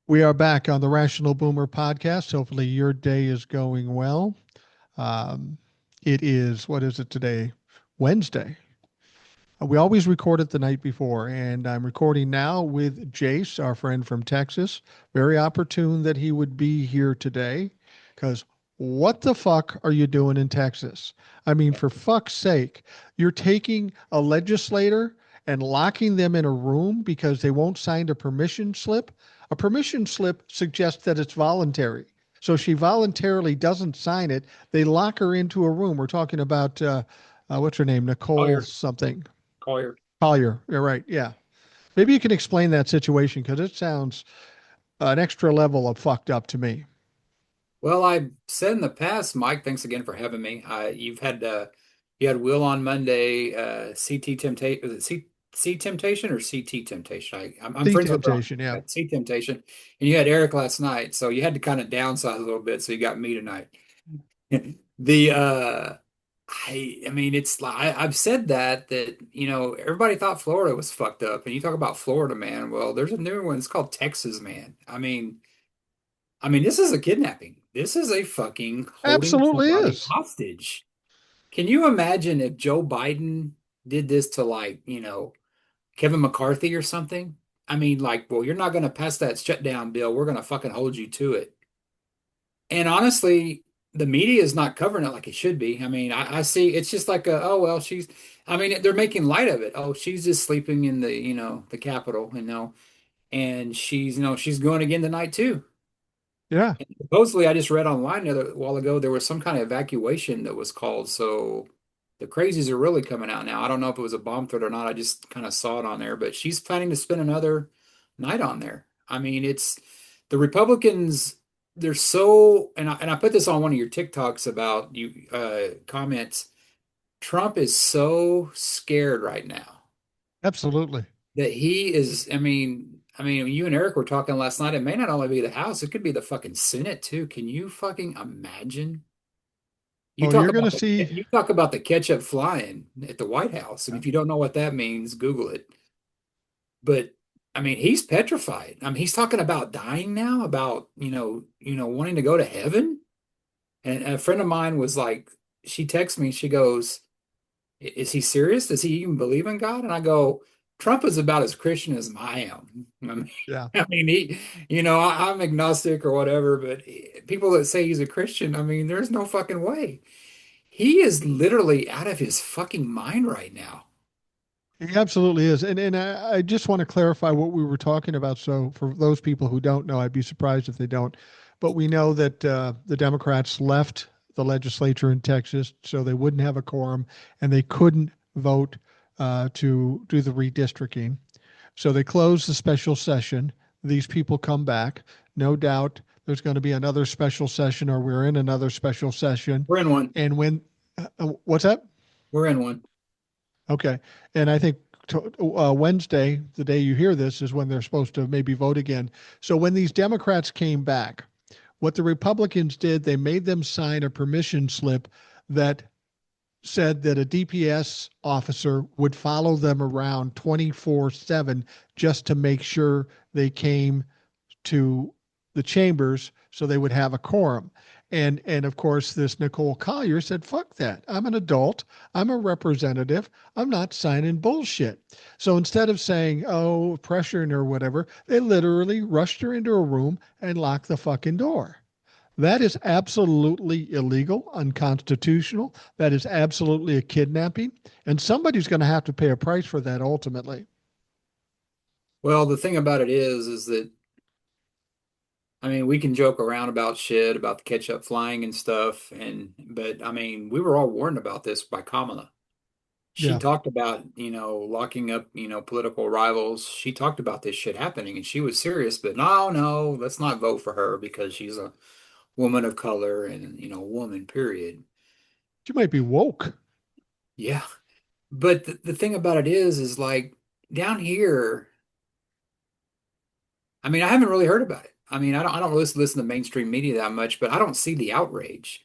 We are back on the Rational Boomer podcast. Hopefully, your day is going well. Um, it is, what is it today? Wednesday. We always record it the night before, and I'm recording now with Jace, our friend from Texas. Very opportune that he would be here today because what the fuck are you doing in Texas? I mean, for fuck's sake, you're taking a legislator and locking them in a room because they won't sign a permission slip. A permission slip suggests that it's voluntary. So she voluntarily doesn't sign it. They lock her into a room. We're talking about what's her name? Nicole Collier, something. Collier. Collier. You're right. Yeah. Maybe you can explain that situation because it sounds an extra level of fucked up to me. Well, I've said in the past, Mike, thanks again for having me. You had Will on Monday, CT Temptation, was it C Temptation or CT Temptation? I'm The friends with her on temptation. Yeah. C Temptation, and you had Eric last night, so you had to kind of downsize a little bit. So you got me tonight. The I mean, it's like I've said that everybody thought Florida was fucked up, and you talk about Florida, man. Well, there's a new one. It's called Texas, man. I mean, this is a kidnapping. This is a fucking holding Absolutely somebody is. hostage. Can you imagine if Joe Biden did this to Kevin McCarthy or something? I mean, like, well, you're not going to pass that shutdown bill. We're going to fucking hold you to it. And honestly, the media is not covering it like it should be. I mean, I see it's just like oh well, I mean, they're making light of it. Oh, she's just sleeping in the Capitol, and she's going again tonight too. Yeah. Supposedly, I just read online a while ago there was some kind of evacuation that was called. So the crazies are really coming out now. I don't know if it was a bomb threat or not. I just kind of saw it on there, but she's planning to spend another night on there. I mean, it's the Republicans. They're so, and I put this on one of your TikToks about you comments. Trump is so scared right now Absolutely. that he is. I mean, you and Eric were talking last night. It may not only be the House; it could be the fucking Senate too. Can you fucking imagine? Oh, you're going to see. You talk about the ketchup flying at the White House, and if you don't know what that means, Google it. But I mean, he's petrified. I mean, he's talking about dying now, about wanting to go to heaven. And a friend of mine was like, she texts me, she goes, "Is he serious? Does he even believe in God?" And I go, "Trump is about as Christian as I am." I mean, Yeah. I mean, I'm agnostic or whatever, but people that say he's a Christian, I mean, there's no fucking way. He is literally out of his fucking mind right now. He absolutely is. And I just want to clarify what we were talking about. So, for those people who don't know, I'd be surprised if they don't. But we know that the Democrats left the legislature in Texas so they wouldn't have a quorum and they couldn't vote to do the redistricting. So they close the special session. These people come back. No doubt there's going to be another special session, or we're in another special session. We're in one. And when, what's that? We're in one. Okay. And I think Wednesday, the day you hear this, is when they're supposed to maybe vote again. So when these Democrats came back, what the Republicans did, they made them sign a permission slip that said that a DPS officer would follow them around 24/7 just to make sure they came to the chambers so they would have a quorum. And of course, this Nicole Collier said, "Fuck that! I'm an adult. I'm a representative. I'm not signing bullshit." So instead of saying, "Oh, pressuring or whatever," they literally rushed her into a room and locked the fucking door. That is absolutely illegal, unconstitutional. That is absolutely a kidnapping. And somebody's going to have to pay a price for that ultimately. Well, the thing about it is that I mean, we can joke around about shit about the ketchup flying and stuff, but I mean, we were all warned about this by Kamala. She Yeah. talked about, locking up, political rivals. She talked about this shit happening and she was serious, but no, no, let's not vote for her because she's a woman of color and, woman, period. She might be woke. Yeah. But the thing about it is like down here, I mean, I haven't really heard about it. I mean, I don't listen to mainstream media that much, but I don't see the outrage.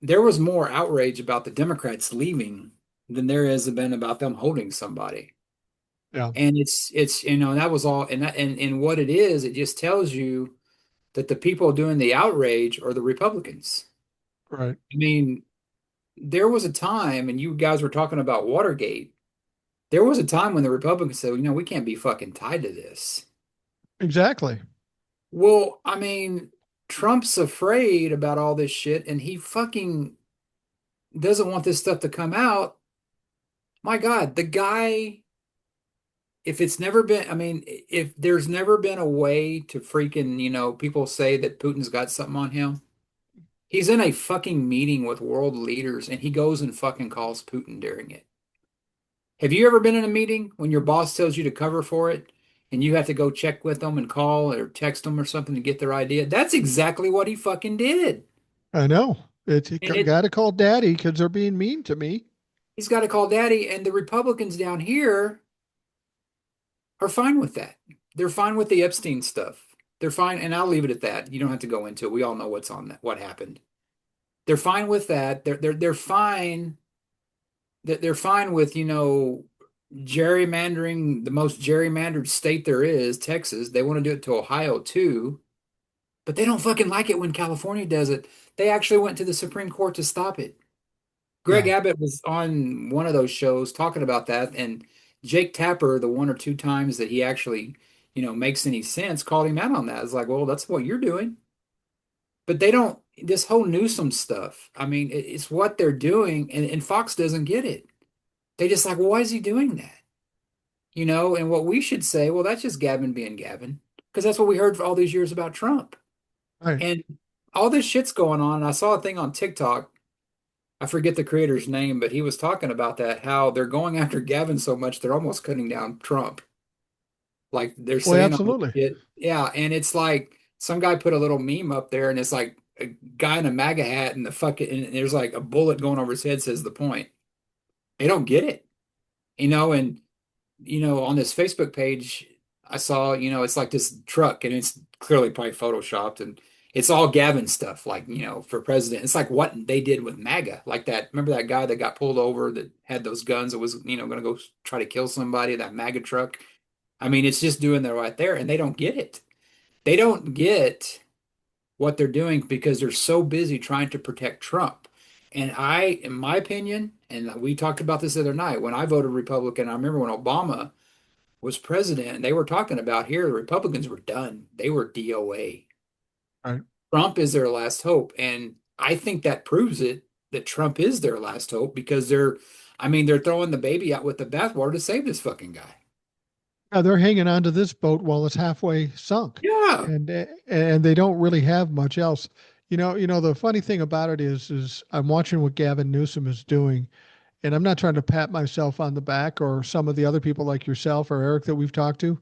There was more outrage about the Democrats leaving than there has been about them holding somebody. Yeah. And it's that was all and what it is, it just tells you that the people doing the outrage are the Republicans. Right. I mean, there was a time, and you guys were talking about Watergate. There was a time when the Republicans said, we can't be fucking tied to this. Exactly. Well, I mean, Trump's afraid about all this shit, and he fucking doesn't want this stuff to come out. My God, the guy, if it's never been, I mean, if there's never been a way to freaking, people say that Putin's got something on him. He's in a fucking meeting with world leaders and he goes and fucking calls Putin during it. Have you ever been in a meeting when your boss tells you to cover for it and you have to go check with them and call or text them or something to get their idea? That's exactly what he fucking did. I know. And Got to call daddy because they're being mean to me. he's got to call daddy, and the Republicans down here are fine with that. They're fine with the Epstein stuff. They're fine, and I'll leave it at that. You don't have to go into it. We all know what's on that, what happened. They're fine with that. They're fine. They're fine with, gerrymandering, the most gerrymandered state there is, Texas. They want to do it to Ohio too, but they don't fucking like it when California does it. They actually went to the Supreme Court to stop it. Greg Yeah. Abbott was on one of those shows talking about that, and Jake Tapper, the one or two times that he actually, makes any sense, called him out on that. It's like, well, that's what you're doing. But they don't, this whole Newsom stuff, I mean, it's what they're doing, and Fox doesn't get it. They just like, well, why is he doing that? And what we should say, well, that's just Gavin being Gavin, because that's what we heard for all these years about Trump. Right. And all this shit's going on. And I saw a thing on TikTok. I forget the creator's name, but he was talking about that, how they're going after Gavin so much they're almost cutting down Trump. Like they're Well, saying all this absolutely. shit. Yeah, and it's like some guy put a little meme up there, and it's like a guy in a MAGA hat and the fucking and there's like a bullet going over his head says the point. They don't get it, and on this Facebook page, I saw, it's like this truck and it's clearly probably photoshopped and it's all Gavin stuff, like, for president. It's like what they did with MAGA, like that. Remember that guy that got pulled over that had those guns that was, going to go try to kill somebody, that MAGA truck. I mean, it's just doing that right there, and they don't get it. They don't get what they're doing because they're so busy trying to protect Trump. And in my opinion, and we talked about this the other night, when I voted Republican, I remember when Obama was president, they were talking about here, the Republicans were done. They were DOA. Right. Trump is their last hope. And I think that proves it that Trump is their last hope because they're throwing the baby out with the bathwater to save this fucking guy. Yeah, they're hanging on to this boat while it's halfway sunk, Yeah, and they don't really have much else. The funny thing about it is I'm watching what Gavin Newsom is doing, and I'm not trying to pat myself on the back or some of the other people like yourself or Eric that we've talked to.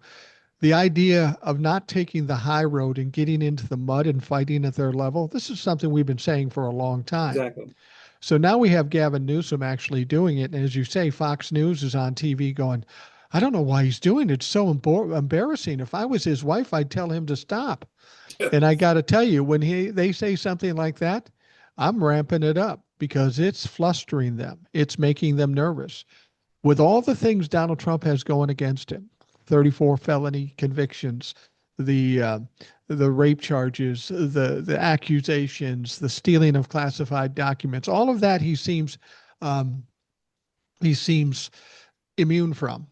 The idea of not taking the high road and getting into the mud and fighting at their level, this is something we've been saying for a long time. exactly. So now we have Gavin Newsom actually doing it. And as you say, Fox News is on TV going, I don't know why he's doing it. It's so embarrassing. If I was his wife, I'd tell him to stop. And I got to tell you, when they say something like that, I'm ramping it up because it's flustering them. It's making them nervous. With all the things Donald Trump has going against him, 34 felony convictions, the uh, the rape charges, the accusations, the stealing of classified documents, all of that um, he seems immune from.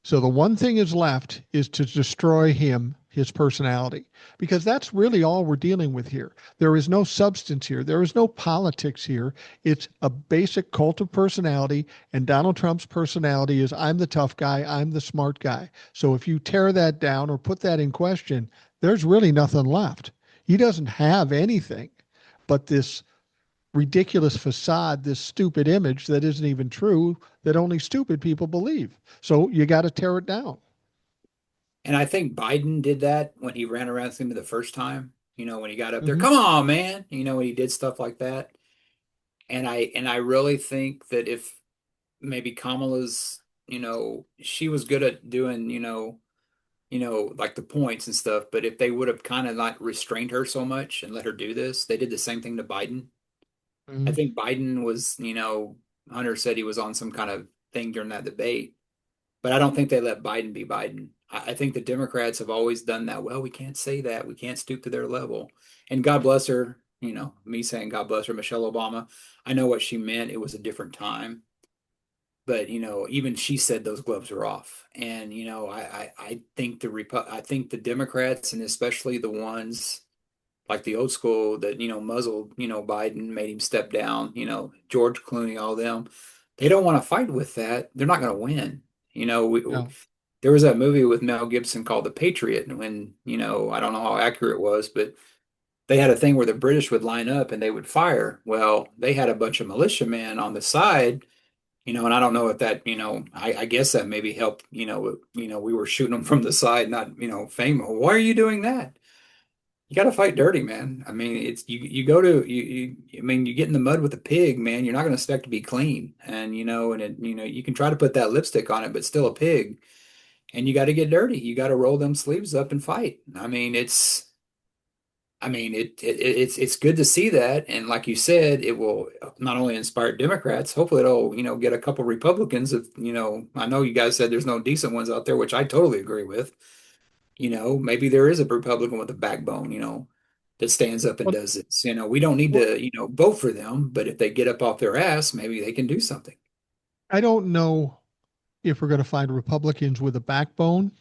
So the one thing is left is to destroy him, his personality, because that's really all we're dealing with here. There is no substance here. There is no politics here. It's a basic cult of personality, and Donald Trump's personality is I'm the tough guy, I'm the smart guy. So if you tear that down or put that in question, there's really nothing left. He doesn't have anything but this ridiculous facade, this stupid image that isn't even true, that only stupid people believe. So you got to tear it down. And I think Biden did that when he ran around with him the first time, when he got up there, Hmm. come on, man, when he did stuff like that. And I really think that if maybe Kamala's, she was good at doing, like the points and stuff, but if they would have kind of like restrained her so much and let her do this, they did the same thing to Biden. I Hmm. think Biden was, Hunter said he was on some kind of thing during that debate. but I don't think they let Biden be Biden. I think the Democrats have always done that. Well, we can't say that. We can't stoop to their level. And God bless her, me saying God bless her, Michelle Obama. I know what she meant. It was a different time. But even she said those gloves are off. And I think I think the Democrats, and especially the ones like the old school that muzzled Biden, made him step down, George Clooney, all them, they don't want to fight with that. They're not going to win. You know, No. there was that movie with Mel Gibson called The Patriot, and when I don't know how accurate it was, but they had a thing where the British would line up and they would fire. Well, they had a bunch of militiamen on the side, and I don't know if that, I guess that maybe helped, we were shooting them from the side, not, fame. Why are you doing that? You got to fight dirty, man. I mean, it's you go to I mean, you get in the mud with a pig, man. You're not going to expect to be clean, and you can try to put that lipstick on it, but still a pig. And you got to get dirty. You got to roll them sleeves up and fight. It's good to see that, and like you said, it will not only inspire Democrats. Hopefully, it'll get a couple Republicans. If I know you guys said there's no decent ones out there, which I totally agree with. Maybe there is a Republican with a backbone, that stands up and Well, does this. We don't need well, to, vote for them, but if they get up off their ass, maybe they can do something. I don't know if we're going to find Republicans with a backbone,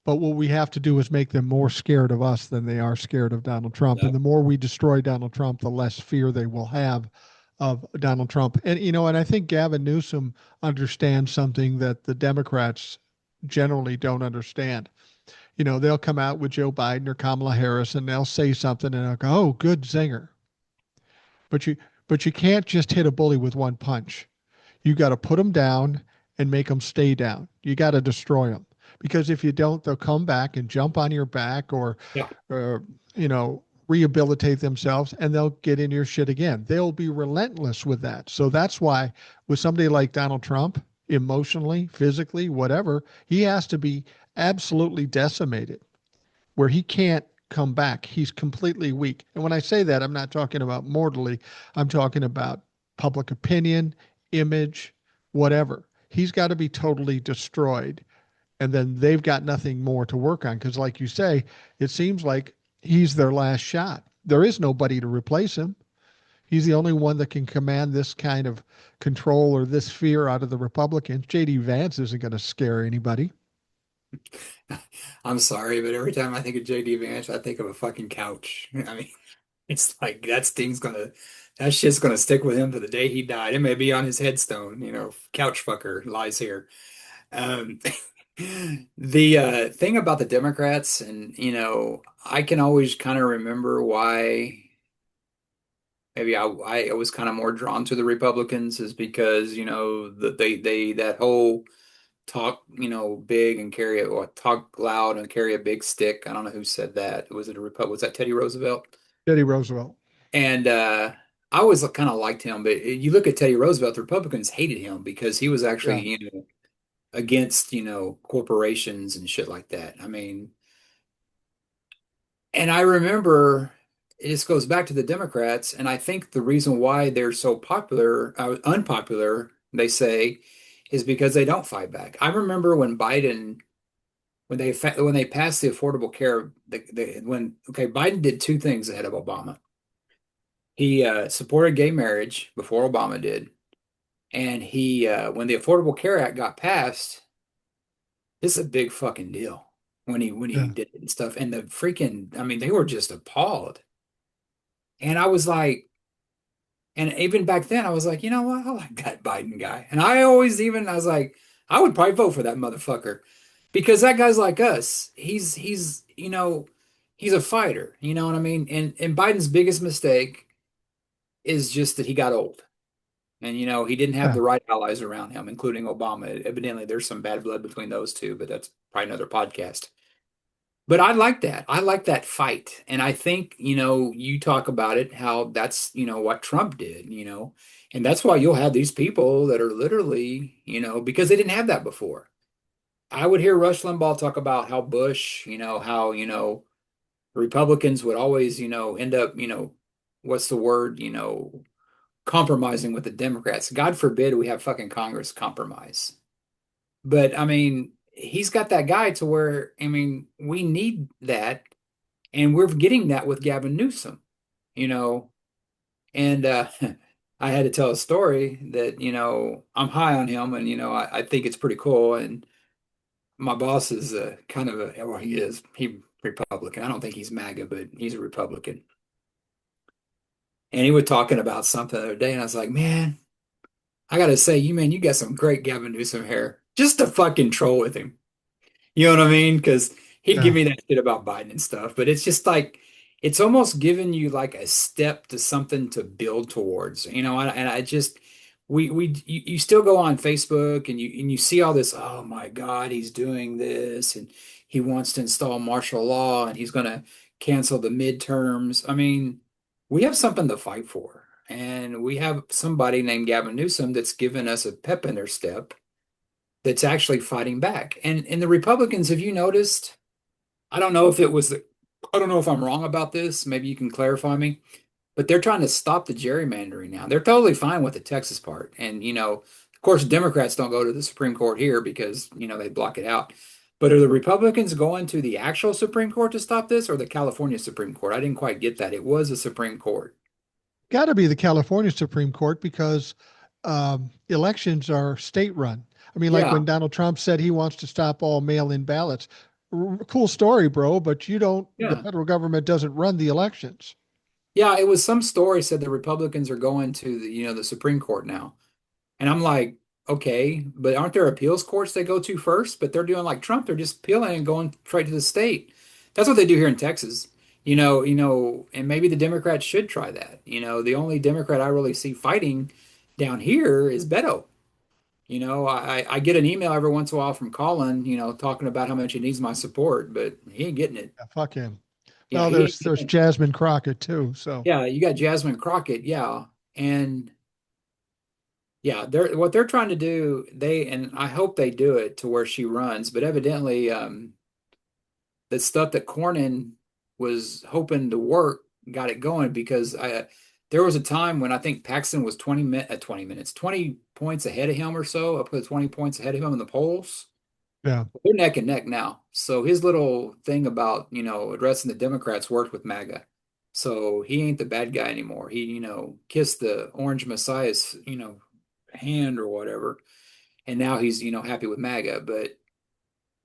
but what we have to do is make them more scared of us than they are scared of Donald Trump. And Yep. the more we destroy Donald Trump, the less fear they will have of Donald Trump. And I think Gavin Newsom understands something that the Democrats generally don't understand. They'll come out with Joe Biden or Kamala Harris and they'll say something and they'll go, "Oh, good zinger." But you can't just hit a bully with one punch. You got to put them down and make them stay down. You got to destroy them because if you don't, they'll come back and jump on your back Yeah. or rehabilitate themselves and they'll get in your shit again. They'll be relentless with that. So that's why with somebody like Donald Trump, emotionally, physically, whatever, he has to be absolutely decimated where he can't come back. He's completely weak. And when I say that, I'm not talking about mortally, I'm talking about public opinion, image, whatever. He's got to be totally destroyed. And then they've got nothing more to work on. Because, like you say, it seems like he's their last shot. There is nobody to replace him. He's the only one that can command this kind of control or this fear out of the Republicans. J.D. Vance isn't going to scare anybody. I'm sorry, but every time I think of JD Vance, I think of a fucking couch. I mean, it's like that shit's gonna stick with him to the day he died. It may be on his headstone, couch fucker lies here. Um, the thing about the Democrats, and I can always kind of remember why maybe I was kind of more drawn to the Republicans is because that they that whole talk big and carry it or talk loud and carry a big stick. I don't know who said that. Was that Teddy Roosevelt? Teddy Roosevelt. And I always kind of liked him, but you look at Teddy Roosevelt, the Republicans hated him because he was actually Yeah. against corporations and shit like that. I mean, and I remember this goes back to the Democrats, and I think the reason why they're so popular, unpopular, they say, is because they don't fight back. I remember when Biden, when they passed the Affordable Care, when okay, Biden did two things ahead of Obama. He supported gay marriage before Obama did, and he when the Affordable Care Act got passed, this is a big fucking deal when he Yeah. did it and stuff. And the freaking, I mean, they were just appalled. And I was like, and even back then, I was like, you know what? I like that Biden guy. And I was like, I would probably vote for that motherfucker because that guy's like us. He's a fighter. You know what I mean? And Biden's biggest mistake is just that he got old. And he didn't have Yeah. the right allies around him, including Obama. Evidently, there's some bad blood between those two, but that's probably another podcast. But I like that. I like that fight. And I think, you talk about it, how that's, what Trump did, and that's why you'll have these people that are literally, because they didn't have that before. I would hear Rush Limbaugh talk about how Bush, how, Republicans would always, end up, what's the word, compromising with the Democrats. God forbid we have fucking Congress compromise. But I mean, he's got that guy to where, I mean, we need that, and we're getting that with Gavin Newsom, you know. And I had to tell a story that, I'm high on him, and I think it's pretty cool. And my boss is kind of well, he Republican. I don't think he's MAGA, but he's a Republican. And he was talking about something the other day, and I was like, man, I gotta say, you got some great Gavin Newsom hair, just to fucking troll with him. You know what I mean? Because he'd give Yeah. me that shit about Biden and stuff, but it's just like it's almost giving you like a step to something to build towards. And I just you still go on Facebook and you see all this, oh my God, he's doing this and he wants to install martial law and he's gonna cancel the midterms. I mean, we have something to fight for. And we have somebody named Gavin Newsom that's given us a pep in their step that's actually fighting back. And the Republicans, have you noticed? I don't know if it was I don't know if I'm wrong about this. Maybe you can clarify me. But they're trying to stop the gerrymandering now. They're totally fine with the Texas part. And, of course, Democrats don't go to the Supreme Court here because, they block it out. But are the Republicans going to the actual Supreme Court to stop this or the California Supreme Court? I didn't quite get that. It was a Supreme Court. Got to be the California Supreme Court because elections are state run. I mean, like Yeah. when Donald Trump said he wants to stop all mail in ballots. Cool story, bro, but the Yeah. federal government doesn't run the elections. Yeah, it was some story said the Republicans are going to the Supreme Court now. And I'm like, okay, but aren't there appeals courts they go to first? But they're doing like Trump, they're just appealing and going straight to the state. That's what they do here in Texas. And maybe the Democrats should try that. The only Democrat I really see fighting down here is Beto. I get an email every once in a while from Colin, talking about how much he needs my support, but he ain't getting it. Yeah, fuck him. Yeah, Well, he ain't there's getting it. Jasmine Crockett too. So Yeah, you got Jasmine Crockett, yeah. And yeah, they're trying to do, and I hope they do it to where she runs, but evidently the stuff that Cornyn was hoping to work got it going because there was a time when I think Paxton was 20 minutes, 20 points ahead of him or so, up to 20 points ahead of him in the polls. yeah. They're neck and neck now. So his little thing about, addressing the Democrats worked with MAGA. So he ain't the bad guy anymore. He, kissed the orange messiah's, hand or whatever. And now he's, happy with MAGA. But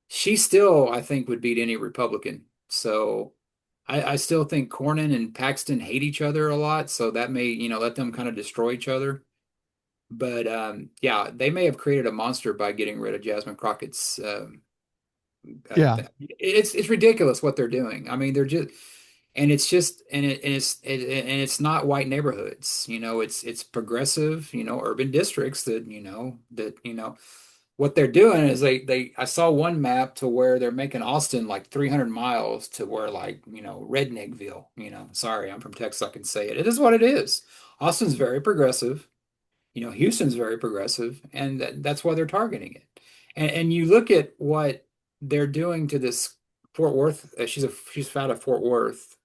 she still, I think, would beat any Republican. So I still think Cornyn and Paxton hate each other a lot. So that may, let them kind of destroy each other. But yeah, they may have created a monster by getting rid of Jasmine Crockett's Yeah. it's ridiculous what they're doing. I mean, they're just and it's just and it's not white neighborhoods. It's progressive, urban districts that what they're doing is they I saw one map to where they're making Austin like 300 miles to where like, Redneckville, sorry, I'm from Texas, I can say it. It is what it is. Austin's very progressive. Houston's very progressive, and that's why they're targeting it. And you look at what they're doing to this Fort Worth. She's out of Fort Worth,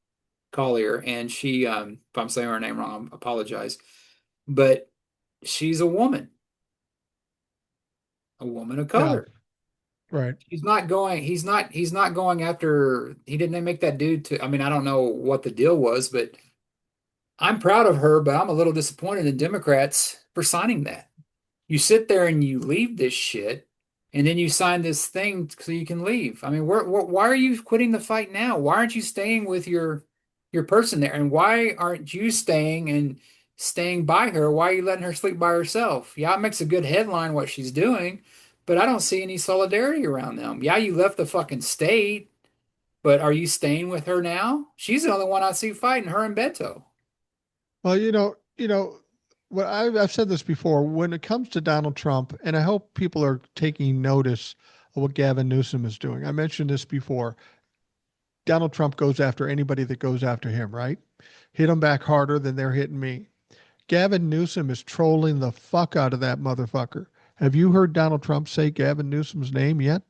Collier, and she, if I'm saying her name wrong, I apologize, but she's a woman of Yeah. color. Right. He's not going. He's not going after. He didn't make that dude to. I mean, I don't know what the deal was, but I'm proud of her. But I'm a little disappointed in Democrats for signing that. You sit there and you leave this shit, and then you sign this thing so you can leave. I mean, why are you quitting the fight now? Why aren't you staying with your person there? And why aren't you staying by her? Why are you letting her sleep by herself? Yeah, it makes a good headline what she's doing, but I don't see any solidarity around them. Yeah, you left the fucking state, but are you staying with her now? She's the only one I see fighting, her and Beto. Well, what I've said this before. When it comes to Donald Trump, and I hope people are taking notice of what Gavin Newsom is doing. I mentioned this before. Donald Trump goes after anybody that goes after him, right? Hit them back harder than they're hitting me. Gavin Newsom is trolling the fuck out of that motherfucker. Have you heard Donald Trump say Gavin Newsom's name yet?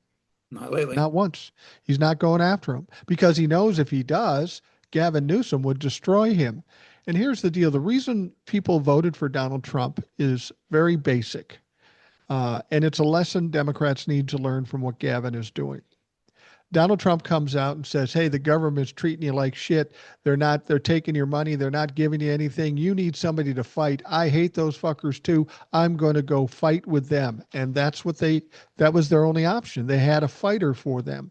Not lately. Not once. He's not going after him because he knows if he does, Gavin Newsom would destroy him. And here's the deal, the reason people voted for Donald Trump is very basic. And it's a lesson Democrats need to learn from what Gavin is doing. Donald Trump comes out and says, "Hey, the government's treating you like shit. They're taking your money. They're not giving you anything. You need somebody to fight. I hate those fuckers too. I'm going to go fight with them." And that was their only option. They had a fighter for them.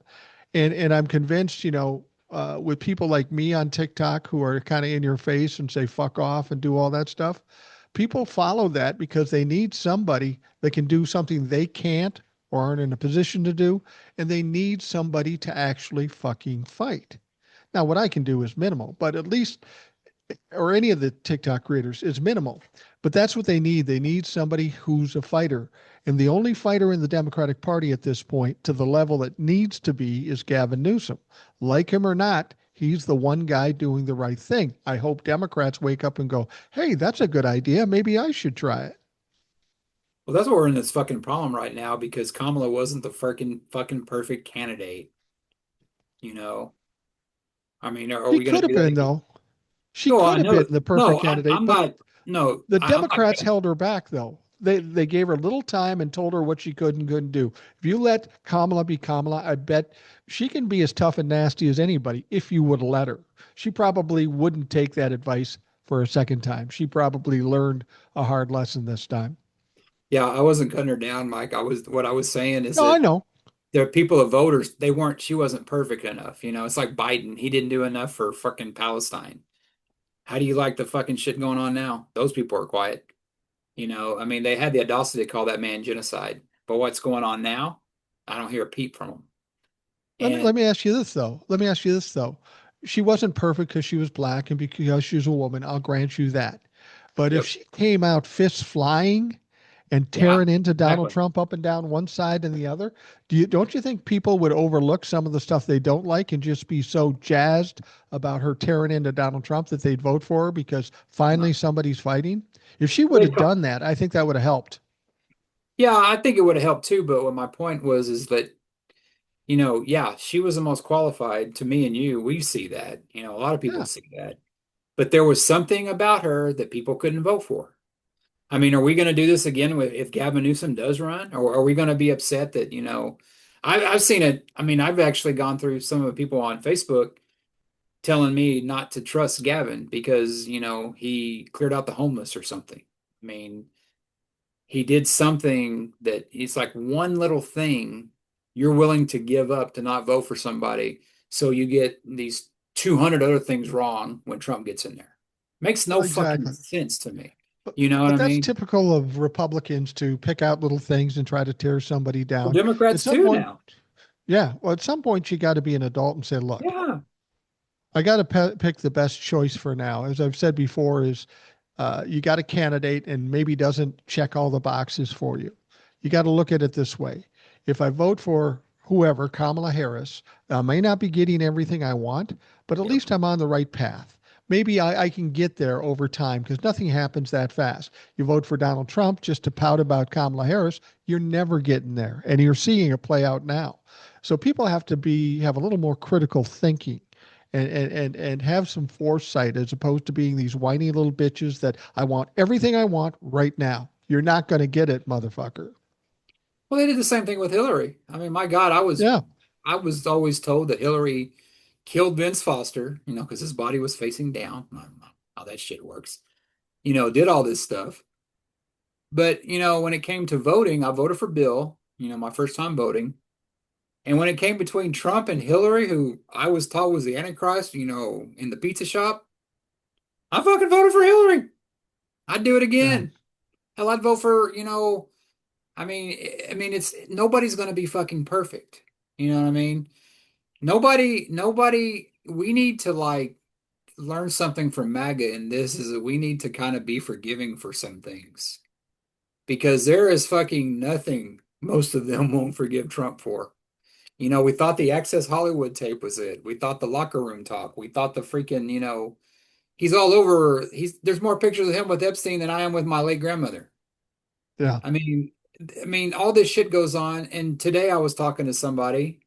And I'm convinced, with people like me on TikTok who are kind of in your face and say fuck off and do all that stuff, people follow that because they need somebody that can do something they can't or aren't in a position to do, and they need somebody to actually fucking fight. Now, what I can do is minimal, but at least, or any of the TikTok creators, is minimal. But that's what they need. They need somebody who's a fighter. And the only fighter in the Democratic Party at this point, to the level it needs to be, is Gavin Newsom. Like him or not, he's the one guy doing the right thing. I hope Democrats wake up and go, hey, that's a good idea. Maybe I should try it. Well, that's why we're in this fucking problem right now because Kamala wasn't the fucking perfect candidate, you know. I mean, are She we going could to have do that been, again? though. She No, could I have know. been the perfect No, candidate, I'm but not. No, the I'm not. Democrats held her back, though. They gave her little time and told her what she could and couldn't do. If you let Kamala be Kamala, I bet she can be as tough and nasty as anybody if you would let her. She probably wouldn't take that advice for a second time. She probably learned a hard lesson this time. Yeah, I wasn't cutting her down, Mike. What I was saying is No, I that know. there are people of voters, she wasn't perfect enough. It's like Biden. He didn't do enough for fucking Palestine. How do you like the fucking shit going on now? Those people are quiet. I mean, they had the audacity to call that man genocide. But what's going on now? I don't hear a peep from them. Let And me ask you this though. Let me ask you this though. She wasn't perfect because she was black and because she was a woman. I'll grant you that. But if yep, she came out fists flying and yeah, tearing into Donald exactly. Trump up and down one side and the other, don't you think people would overlook some of the stuff they don't like and just be so jazzed about her tearing into Donald Trump that they'd vote for her because finally somebody's fighting? If she would They have done that, I think that would have helped. Yeah, I think it would have helped too. But what my point was is that, yeah, she was the most qualified to me and you. We see that. A lot of people Yeah. see that. But there was something about her that people couldn't vote for. I mean, are we going to do this again if Gavin Newsom does run, or are we going to be upset that I've seen it. I mean, I've actually gone through some of the people on Facebook telling me not to trust Gavin because he cleared out the homeless or something. I mean, he did something that it's like one little thing you're willing to give up to not vote for somebody, so you get these 200 other things wrong when Trump gets in there. Makes no fucking Exactly. sense to me. But You know what but I that's mean? typical of Republicans to pick out little things and try to tear somebody Well, down. At Democrats some too point, now. yeah, well, at some point you got to be an adult and say, "Look, Yeah. I got to pick the best choice for now." As I've said before, is you got a candidate and maybe doesn't check all the boxes for you. You got to look at it this way. If I vote for whoever, Kamala Harris, I may not be getting everything I want, but at Yep. least I'm on the right path. Maybe I can get there over time because nothing happens that fast. You vote for Donald Trump just to pout about Kamala Harris, you're never getting there. And you're seeing it play out now. So people have to have a little more critical thinking and have some foresight as opposed to being these whiny little bitches that I want everything I want right now. You're not going to get it, motherfucker. Well, they did the same thing with Hillary. I mean, my God, Yeah, I was always told that Hillary killed Vince Foster, because his body was facing down. I don't know how that shit works. Did all this stuff. But, when it came to voting, I voted for Bill, my first time voting. And when it came between Trump and Hillary, who I was told was the Antichrist, in the pizza shop, I fucking voted for Hillary. I'd do it yeah, again. Hell, I'd vote for, it's nobody's going to be fucking perfect. You know what I mean? Nobody, we need to like learn something from MAGA in this is that we need to kind of be forgiving for some things because there is fucking nothing most of them won't forgive Trump for. We thought the Access Hollywood tape was it. We thought the locker room talk. We thought the freaking, he's all over. There's more pictures of him with Epstein than I am with my late grandmother. yeah. I mean, all this shit goes on. And today I was talking to somebody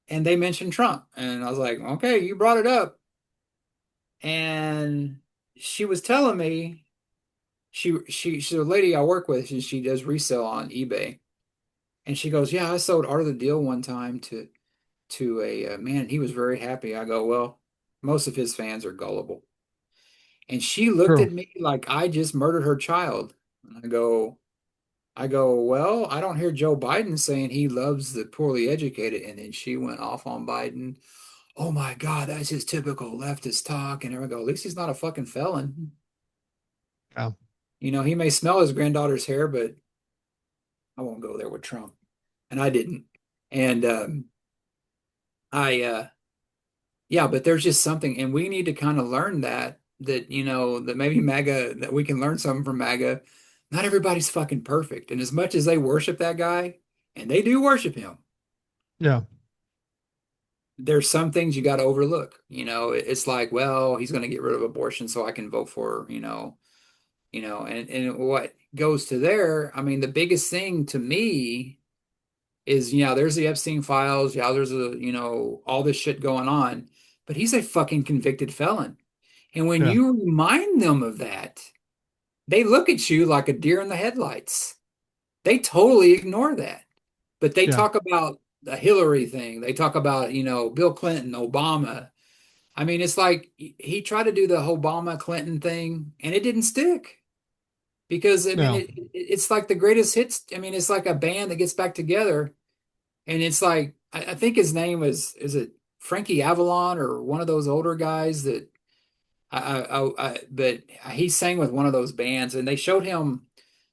and they mentioned Trump. And I was like, okay, you brought it up. And she was telling me she's a lady I work with, and she does resell on eBay. And she goes, "Yeah, I sold Art of the Deal one time to a man. He was very happy." I go, "Well, most of his fans are gullible." And she looked True. at me like I just murdered her child. And I go, "Well, I don't hear Joe Biden saying he loves the poorly educated." And then she went off on Biden. Oh my God, that's just typical leftist talk. And I go, "At least he's not a fucking felon. Yeah. He may smell his granddaughter's hair, but I won't go there with Trump." And I didn't. And I yeah, but there's just something, and we need to kind of learn that maybe MAGA, that we can learn something from MAGA. Not everybody's fucking perfect. And as much as they worship that guy, and they do worship him, Yeah. there's some things you got to overlook. It's like, well, he's going to get rid of abortion so I can vote and what goes to there, I mean, the biggest thing to me is, there's the Epstein files, there's all this shit going on, but he's a fucking convicted felon. And when Yeah. you remind them of that, they look at you like a deer in the headlights. They totally ignore that. But they Yeah. talk about the Hillary thing. They talk about, Bill Clinton, Obama. I mean, it's like he tried to do the Obama Clinton thing and it didn't stick because, I mean, No. it's like the greatest hits. I mean, it's like a band that gets back together and it's like, I think his name is it Frankie Avalon or one of those older guys that but he sang with one of those bands, and they showed him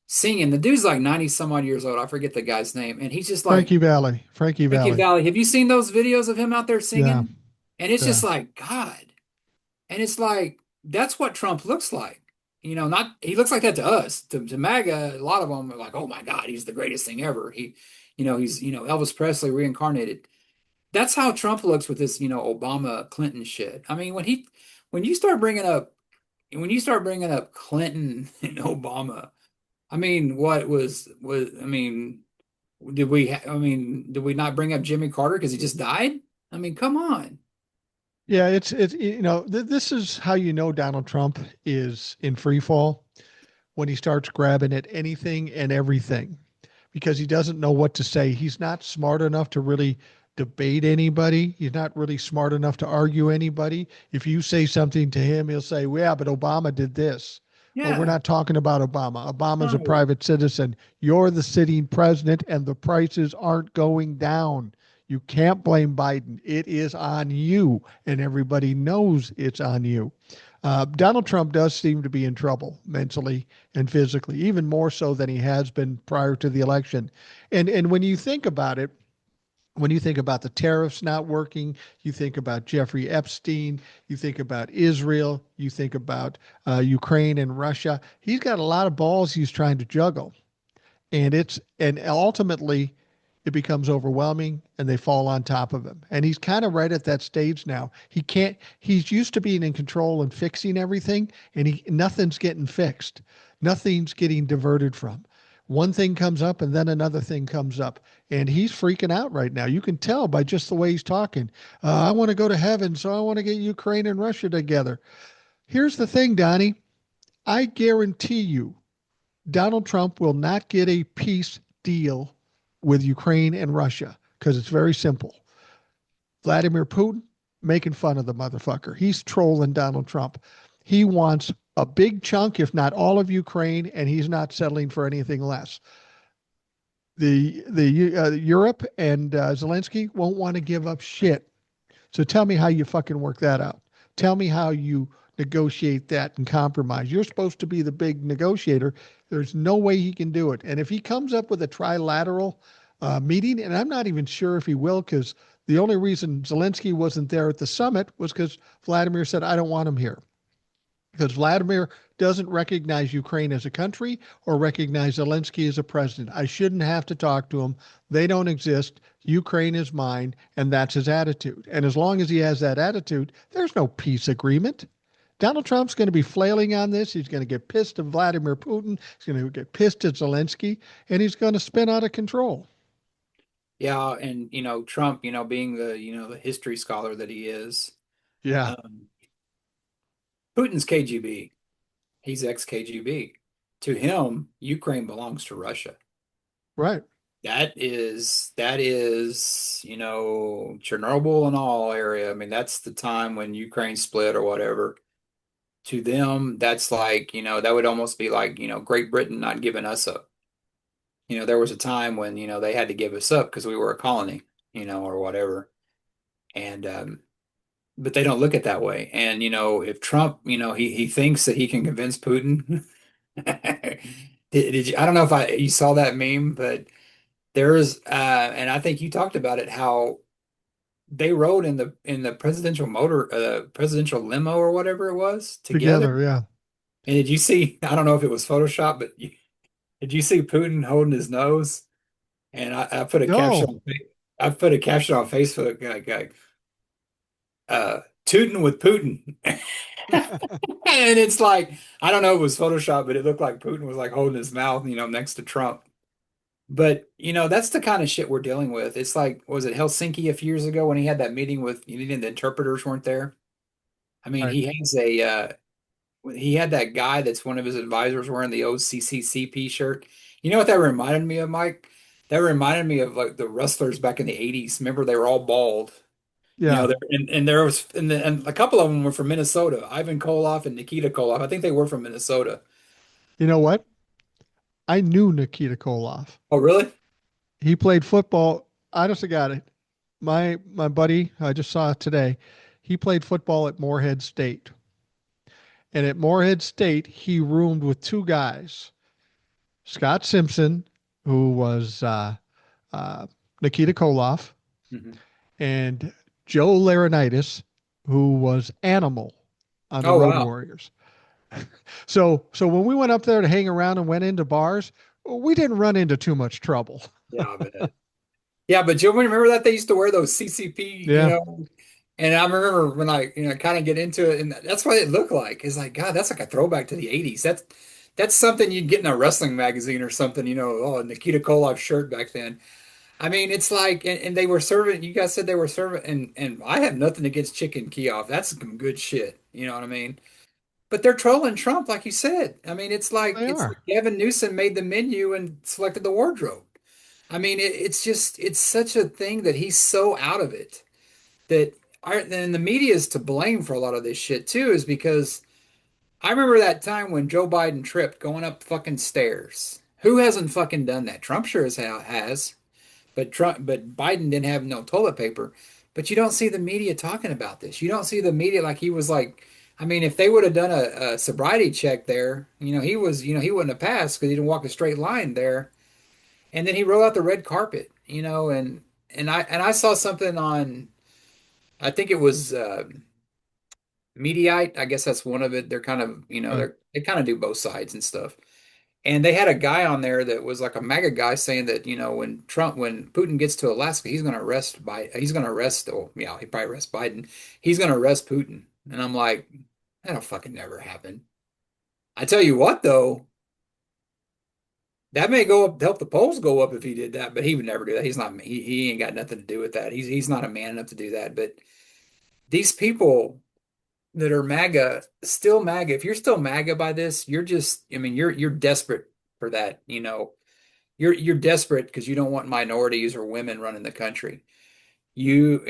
singing. The dude's like 90 some odd years old. I forget the guy's name, and he's just like Frankie Valley. Frankie Frankie Valley. Valley. Have you seen those videos of him out there Yeah. singing? And it's Yeah. just like God, and it's like that's what Trump looks like. Not he looks like that to us. To MAGA, a lot of them are like, "Oh my God, he's the greatest thing ever." He's Elvis Presley reincarnated. That's how Trump looks with this Obama Clinton shit. I mean, when you start bringing up when you start bringing up Clinton and Obama, I mean, I mean, did we not bring up Jimmy Carter because he just died? I mean, come on. Yeah. This is how you know Donald Trump is in free fall when he starts grabbing at anything and everything because he doesn't know what to say. He's not smart enough to really debate anybody. He's not really smart enough to argue anybody. If you say something to him, he'll say, well, yeah, but Obama did this. Well, we're Yeah, not talking about Obama. Obama's a no. private citizen. You're the sitting president, and the prices aren't going down. You can't blame Biden. It is on you, and everybody knows it's on you. Donald Trump does seem to be in trouble mentally and physically, even more so than he has been prior to the election. And when you think about it, when you think about the tariffs not working, you think about Jeffrey Epstein, you think about Israel, you think about Ukraine and Russia. He's got a lot of balls he's trying to juggle, and ultimately it becomes overwhelming and they fall on top of him, and he's kind of right at that stage now. He's used to being in control and fixing everything, and he nothing's getting fixed, nothing's getting diverted from. One thing comes up and then another thing comes up, and he's freaking out right now. You can tell by just the way he's talking. I want to go to heaven, so I want to get Ukraine and Russia together. Here's the thing, Donnie. I guarantee you Donald Trump will not get a peace deal with Ukraine and Russia because it's very simple. Vladimir Putin making fun of the motherfucker. He's trolling Donald Trump. He wants a big chunk, if not all of Ukraine, and he's not settling for anything less. The Europe and Zelensky won't want to give up shit. So tell me how you fucking work that out. Tell me how you negotiate that and compromise. You're supposed to be the big negotiator. There's no way he can do it. And if he comes up with a trilateral meeting, and I'm not even sure if he will, because the only reason Zelensky wasn't there at the summit was because Vladimir said, I don't want him here. Because Vladimir doesn't recognize Ukraine as a country or recognize Zelensky as a president. I shouldn't have to talk to him. They don't exist. Ukraine is mine. And that's his attitude. And as long as he has that attitude, there's no peace agreement. Donald Trump's going to be flailing on this. He's going to get pissed at Vladimir Putin. He's going to get pissed at Zelensky, and he's going to spin out of control. Yeah, and Trump, being the history scholar that he is, Yeah. um, Putin's KGB. He's ex-KGB. to him, Ukraine belongs to Russia. Right. That is, Chernobyl and all area. I mean, that's the time when Ukraine split or whatever. To them, that's like, that would almost be like, Great Britain not giving us up. There was a time when, they had to give us up because we were a colony, or whatever. And but they don't look at that way. And if Trump, he thinks that he can convince Putin. Did you? I don't know if you saw that meme, but there's and I think you talked about it how they rode in the presidential limo or whatever it was together. Together. Yeah. And did you see? I don't know if it was Photoshop, but did you see Putin holding his nose? And I put a caption No. on Facebook like tootin' with Putin. And it's like, I don't know if it was Photoshop, but it looked like Putin was like holding his mouth, next to Trump. But, that's the kind of shit we're dealing with. It's like, was it Helsinki a few years ago when he had that meeting with, the interpreters weren't there? I mean, Right. he had that guy that's one of his advisors wearing the old CCCP shirt. You know what that reminded me of, Mike? That reminded me of like the wrestlers back in the 80s. Remember, they were all bald. Yeah. And there was and a couple of them were from Minnesota. Ivan Koloff and Nikita Koloff. I think they were from Minnesota. You know what? I knew Nikita Koloff. Oh, really? He played football. I just got it. My buddy, I just saw it today. He played football at Morehead State. And at Morehead State, he roomed with two guys, Scott Simpson, who was uh, Nikita Koloff, Hmm. and Joe Laurinaitis, who was Animal on the Oh, Road wow. Warriors. So when we went up there to hang around and went into bars, we didn't run into too much trouble. Yeah, I bet. Yeah, but you remember that they used to wear those CCP, Yeah, and I remember when I, kind of get into it, and that's what it looked like. It's like, God, that's like a throwback to the 80s. That's something you'd get in a wrestling magazine or something, oh, a Nikita Koloff shirt back then. I mean, it's like, and they were serving, you guys said they were serving, and I have nothing against Chicken Kiev. That's some good shit. You know what I mean? But they're trolling Trump, like you said. I mean, they it's like are. Gavin Newsom made the menu and selected the wardrobe. I mean, it's such a thing that he's so out of it that then the media is to blame for a lot of this shit too, is because I remember that time when Joe Biden tripped going up fucking stairs. Who hasn't fucking done that? Trump sure as hell has. But Biden didn't have no toilet paper. But you don't see the media talking about this. You don't see the media like he was like. I mean, if they would have done a sobriety check there, he was, he wouldn't have passed because he didn't walk a straight line there. And then he rolled out the red carpet, and I saw something on. I think it was Mediaite. I guess that's one of it. They're kind of, Right. they kind of do both sides and stuff. And they had a guy on there that was like a MAGA guy saying that, when Putin gets to Alaska, he's going to arrest, oh, yeah, he probably arrest Biden. He's going to arrest Putin. And I'm like, that'll fucking never happen. I tell you what, though, that may go up, help the polls go up if he did that, but he would never do that. He ain't got nothing to do with that. He's not a man enough to do that. But these people that are MAGA, still MAGA, if you're still MAGA by this, you're just, I mean, you're desperate for that, you're desperate because you don't want minorities or women running the country. You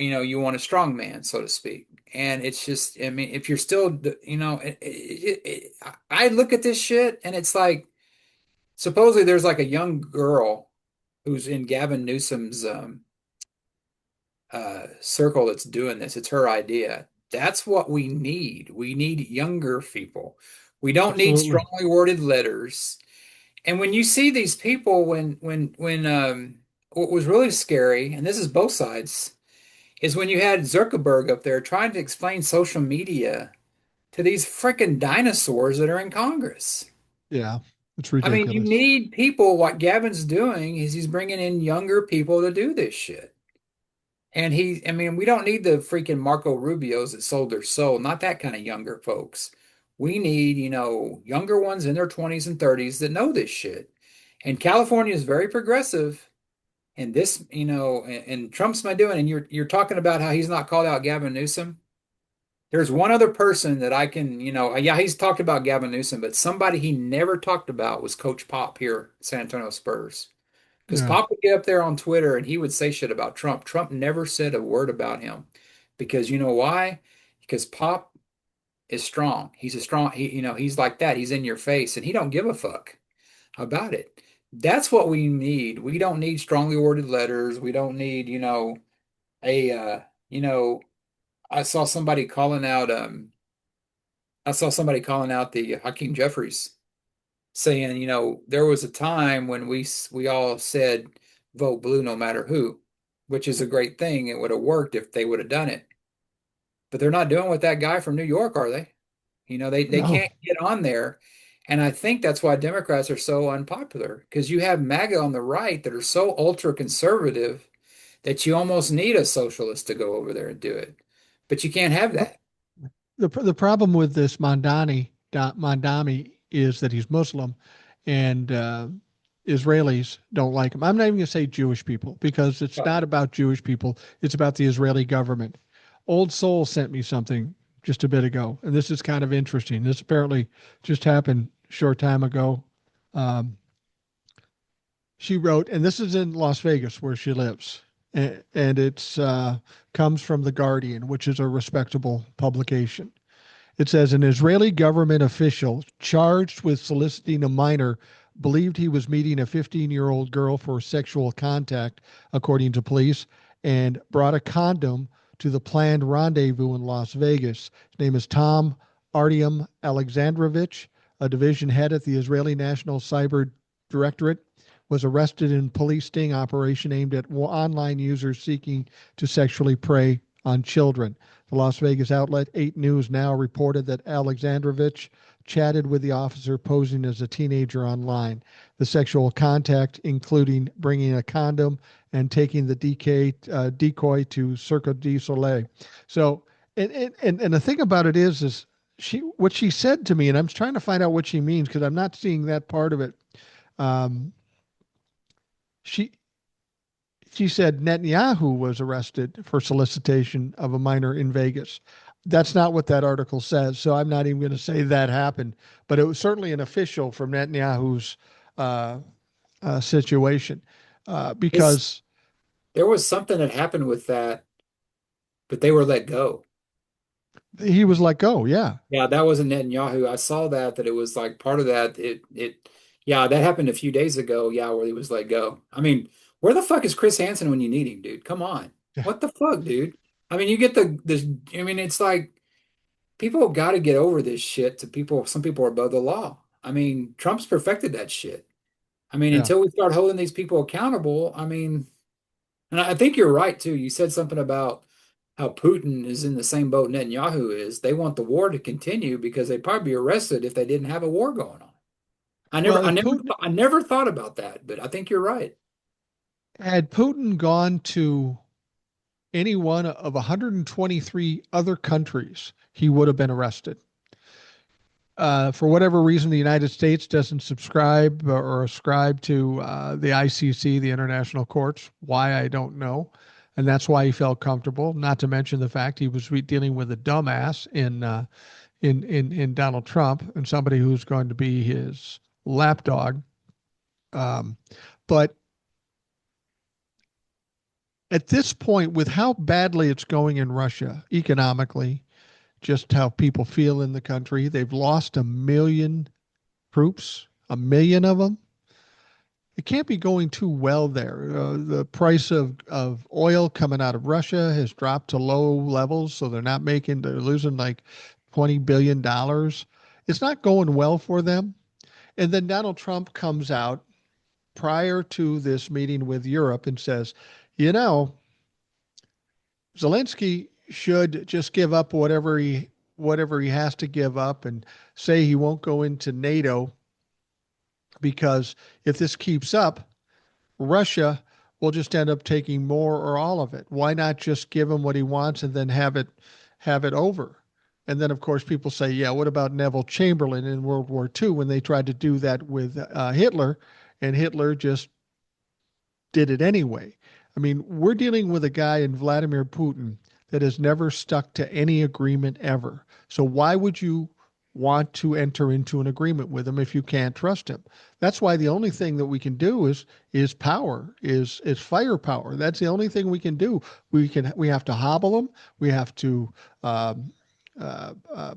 want a strong man, so to speak. And it's just, I mean, if you're still, I look at this shit and it's like, supposedly there's like a young girl who's in Gavin Newsom's circle that's doing this. It's her idea. That's what we need. We need younger people. We don't need Absolutely. strongly worded letters. And when you see these people, what was really scary, and this is both sides, is when you had Zuckerberg up there trying to explain social media to these freaking dinosaurs that are in Congress. Yeah, it's I mean, you ridiculous. need people. What Gavin's doing is he's bringing in younger people to do this shit. And I mean, we don't need the freaking Marco Rubios that sold their soul, not that kind of younger folks. We need, younger ones in their 20s and 30s that know this shit. And California is very progressive. And this, and Trump's my doing. And you're talking about how he's not called out Gavin Newsom. There's one other person that I can, yeah, he's talked about Gavin Newsom, but somebody he never talked about was Coach Pop here at San Antonio Spurs. Because Yeah. Pop would get up there on Twitter and he would say shit about Trump. Trump never said a word about him. Because you know why? Because Pop is strong. He's a strong, he's like that. He's in your face and he don't give a fuck about it. That's what we need. We don't need strongly worded letters. We don't need, a you know, I saw somebody calling out the Hakeem Jeffries saying, there was a time when we all said vote blue no matter who, which is a great thing. It would have worked if they would have done it. But they're not doing with that guy from New York, are they? They No. can't get on there. And I think that's why Democrats are so unpopular because you have MAGA on the right that are so ultra conservative that you almost need a socialist to go over there and do it. But you can't have that. The problem with this Mandami is that he's Muslim, and Israelis don't like him. I'm not even going to say Jewish people because it's not about Jewish people. It's about the Israeli government. Old Soul sent me something just a bit ago, and this is kind of interesting. This apparently just happened a short time ago. Um, she wrote, and this is in Las Vegas where she lives, and it's comes from the Guardian, which is a respectable publication. It says an Israeli government official charged with soliciting a minor believed he was meeting a 15-year-old girl for sexual contact, according to police, and brought a condom to the planned rendezvous in Las Vegas. His name is Tom Artyom Alexandrovich, a division head at the Israeli National Cyber Directorate, was arrested in police sting operation aimed at online users seeking to sexually prey on children. The Las Vegas outlet 8 News now reported that Alexandrovich chatted with the officer posing as a teenager online. The sexual contact, including bringing a condom and taking the decoy to Cirque du Soleil. So, and the thing about it is what she said to me, and I'm trying to find out what she means because I'm not seeing that part of it. Um, she she said Netanyahu was arrested for solicitation of a minor in Vegas. That's not what that article says, so I'm not even going to say that happened. But it was certainly an official from Netanyahu's uh, situation It's because There was something that happened with that, but they were let go. he was let go. Yeah, Yeah, that wasn't Netanyahu. I saw that it was like part of that. Yeah, that happened a few days ago. Yeah, where he was let go. I mean, where the fuck is Chris Hansen when you need him, dude? Come on. yeah. What the fuck, dude? I mean, you get this. I mean, it's like people got to get over this shit to people. Some people are above the law. I mean, Trump's perfected that shit. I mean, Yeah. until we start holding these people accountable, I mean, and I think you're right too. You said something about how Putin is in the same boat Netanyahu is. They want the war to continue because they'd probably be arrested if they didn't have a war going on. Well, if Putin I never thought about that, but I think you're right. had Putin gone to any one of 123 other countries, he would have been arrested. For whatever reason, the United States doesn't subscribe or ascribe to the ICC, the International Courts. Why, I don't know. And that's why he felt comfortable. Not to mention the fact he was dealing with a dumbass in Donald Trump and somebody who's going to be his lapdog. Um, but at this point, with how badly it's going in Russia economically, just how people feel in the country, they've lost 1 million troops, 1 million of them. It can't be going too well there. The price of oil coming out of Russia has dropped to low levels, so they're losing like $20 billion. It's not going well for them. And then Donald Trump comes out prior to this meeting with Europe and says, you know, Zelensky should just give up whatever he has to give up and say he won't go into NATO because if this keeps up, Russia will just end up taking more or all of it. Why not just give him what he wants and then have it over? And then, of course, people say, yeah, what about Neville Chamberlain in World War II when they tried to do that with Hitler, and Hitler just did it anyway? I mean, we're dealing with a guy in Vladimir Putin that has never stuck to any agreement ever. So why would you want to enter into an agreement with him if you can't trust him? That's why the only thing that we can do is power, is firepower. That's the only thing we can do. We have to hobble him. We have to um, uh, uh,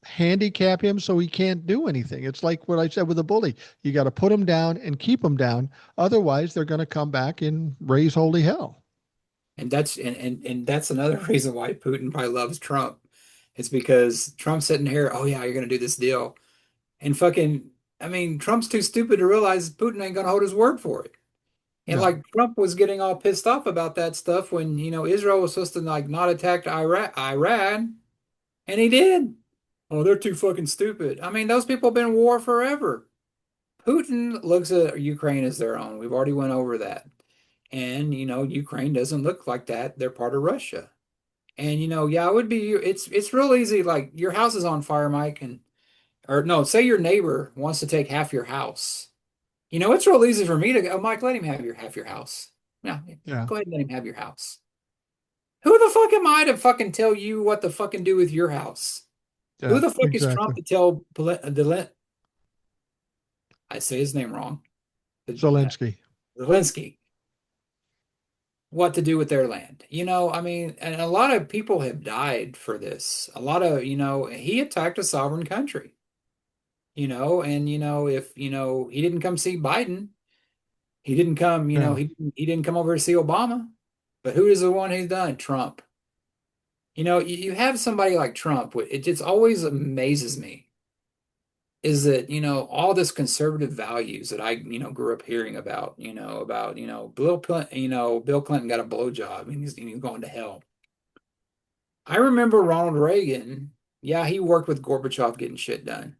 handicap him so he can't do anything. It's like what I said with a bully. You got to put him down and keep him down. Otherwise, they're going to come back and raise holy hell. And that's another reason why Putin probably loves Trump. It's because Trump's sitting here, oh yeah, you're gonna do this deal. And fucking, I mean, Trump's too stupid to realize Putin ain't gonna hold his word for it. And No. like Trump was getting all pissed off about that stuff when, Israel was supposed to like not attack Iran, and he did. Oh, they're too fucking stupid. I mean, those people have been in war forever. Putin looks at Ukraine as their own. We've already went over that. And, Ukraine doesn't look like that. They're part of Russia. And, yeah, it would be, it's real easy. Like your house is on fire, Mike, or no, say your neighbor wants to take half your house. It's real easy for me to go, oh, Mike, let him have your half your house. Yeah, Yeah. go ahead and let him have your house. Who the fuck am I to fucking tell you what to fucking do with your house? Who Yeah. the fuck is Trump Exactly. to tell I say his name wrong, Zelensky. Zelensky, what to do with their land? I mean, and a lot of people have died for this. A lot of, he attacked a sovereign country, and if, he didn't come see Biden, he didn't come, Yeah. he didn't come over to see Obama. But who is the one who's done it? Trump. You have somebody like Trump, it just always amazes me is that, all this conservative values that I, grew up hearing about, Bill Clinton got a blowjob and he's going to hell. I remember Ronald Reagan. Yeah, he worked with Gorbachev getting shit done.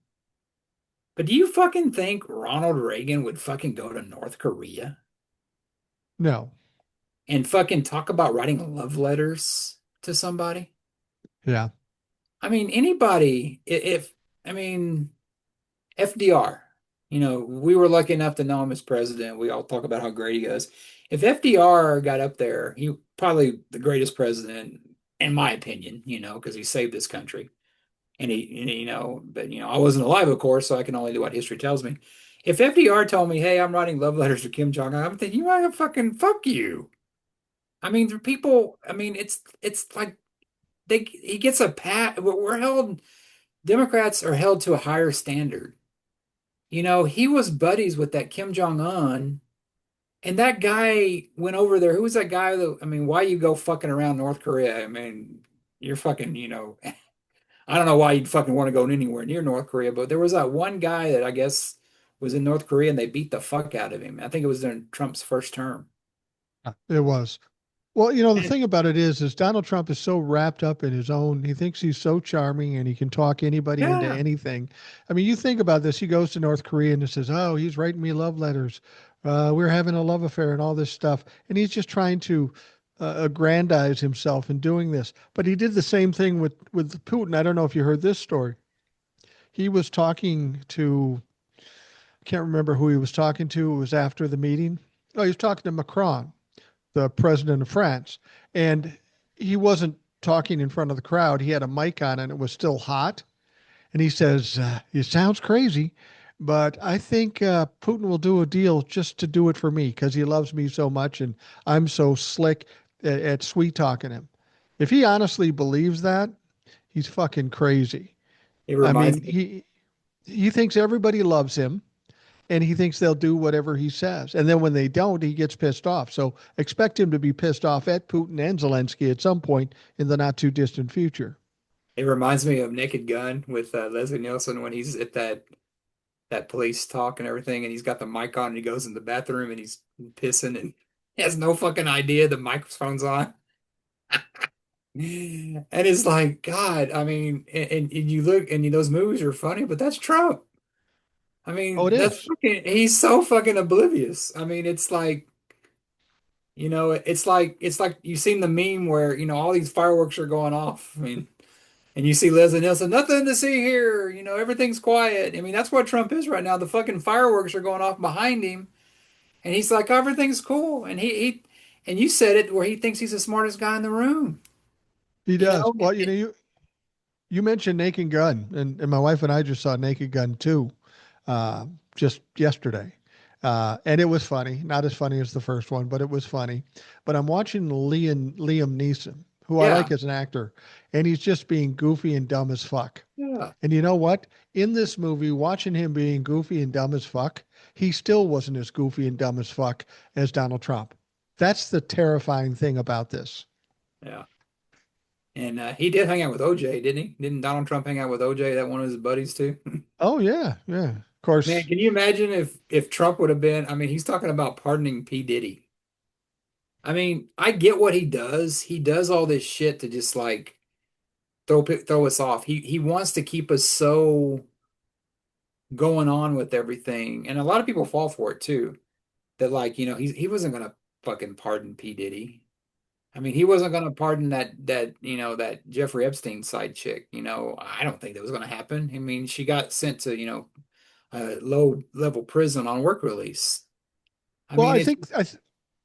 But do you fucking think Ronald Reagan would fucking go to North Korea No. and fucking talk about writing love letters to somebody? Yeah. I mean, anybody, if, I mean, FDR, we were lucky enough to know him as president. We all talk about how great he is. If FDR got up there, he probably the greatest president, in my opinion, because he saved this country. And but I wasn't alive, of course, so I can only do what history tells me. If FDR told me, "Hey, I'm writing love letters to Kim Jong Un," I'm thinking, "You want to fucking fuck you." I mean, the people. I mean, it's like he gets a pat. We're held. Democrats are held to a higher standard. He was buddies with that Kim Jong Un, and that guy went over there. Who was that guy? That I mean, why you go fucking around North Korea? I mean, you're fucking. I don't know why you'd fucking want to go anywhere near North Korea, but there was that one guy that I guess was in North Korea and they beat the fuck out of him. I think it was during Trump's first term. It was. Well, the And thing about it is Donald Trump is so wrapped up in his own. He thinks he's so charming and he can talk anybody into yeah, anything. I mean, you think about this. He goes to North Korea and says, "Oh, he's writing me love letters. We're having a love affair and all this stuff." And he's just trying to aggrandize himself in doing this. But he did the same thing with Putin. I don't know if you heard this story. He was talking to. I can't remember who he was talking to. It was after the meeting. Oh, he was talking to Macron, the president of France, and he wasn't talking in front of the crowd. He had a mic on and it was still hot. And he says, "It sounds crazy, but I think Putin will do a deal just to do it for me because he loves me so much and I'm so slick at sweet talking him." If he honestly believes that, he's fucking crazy. it I reminds mean, me. he thinks everybody loves him and he thinks they'll do whatever he says. And then when they don't, he gets pissed off. So expect him to be pissed off at Putin and Zelensky at some point in the not too distant future. It reminds me of Naked Gun with Leslie Nielsen when he's at that police talk and everything, and he's got the mic on and he goes in the bathroom and he's pissing and he has no fucking idea the microphone's on. And it's like, God, I mean, and you look and those movies are funny, but that's Trump. I Oh, it mean, that's is. fucking, he's so fucking oblivious. I mean, it's like, it's like you've seen the meme where, all these fireworks are going off. I mean, and you see Leslie Nielsen, nothing to see here, everything's quiet. I mean, that's what Trump is right now. The fucking fireworks are going off behind him, and he's like, everything's cool. And he and you said it where he thinks he's the smartest guy in the room. He You does. know, Well, you mentioned Naked Gun, and my wife and I just saw Naked Gun 2 just yesterday. And it was funny, not as funny as the first one, but it was funny. But I'm watching Liam Neeson, who I yeah, like as an actor, and he's just being goofy and dumb as fuck. yeah, And you know what? In this movie, watching him being goofy and dumb as fuck, he still wasn't as goofy and dumb as fuck as Donald Trump. That's the terrifying thing about this. yeah. And he did hang out with OJ, didn't he? Didn't Donald Trump hang out with OJ, that one of his buddies too? Oh yeah, yeah. Of Man, course. can you imagine if Trump would have been, I mean, he's talking about pardoning P. Diddy. I mean, I get what he does. He does all this shit to just like throw us off. He wants to keep us so going on with everything. And a lot of people fall for it too. That like, he wasn't gonna fucking pardon P. Diddy. I mean, he wasn't gonna pardon that Jeffrey Epstein side chick. I don't think that was gonna happen. I mean, she got sent to, a low level prison on work release. I Well, mean, it's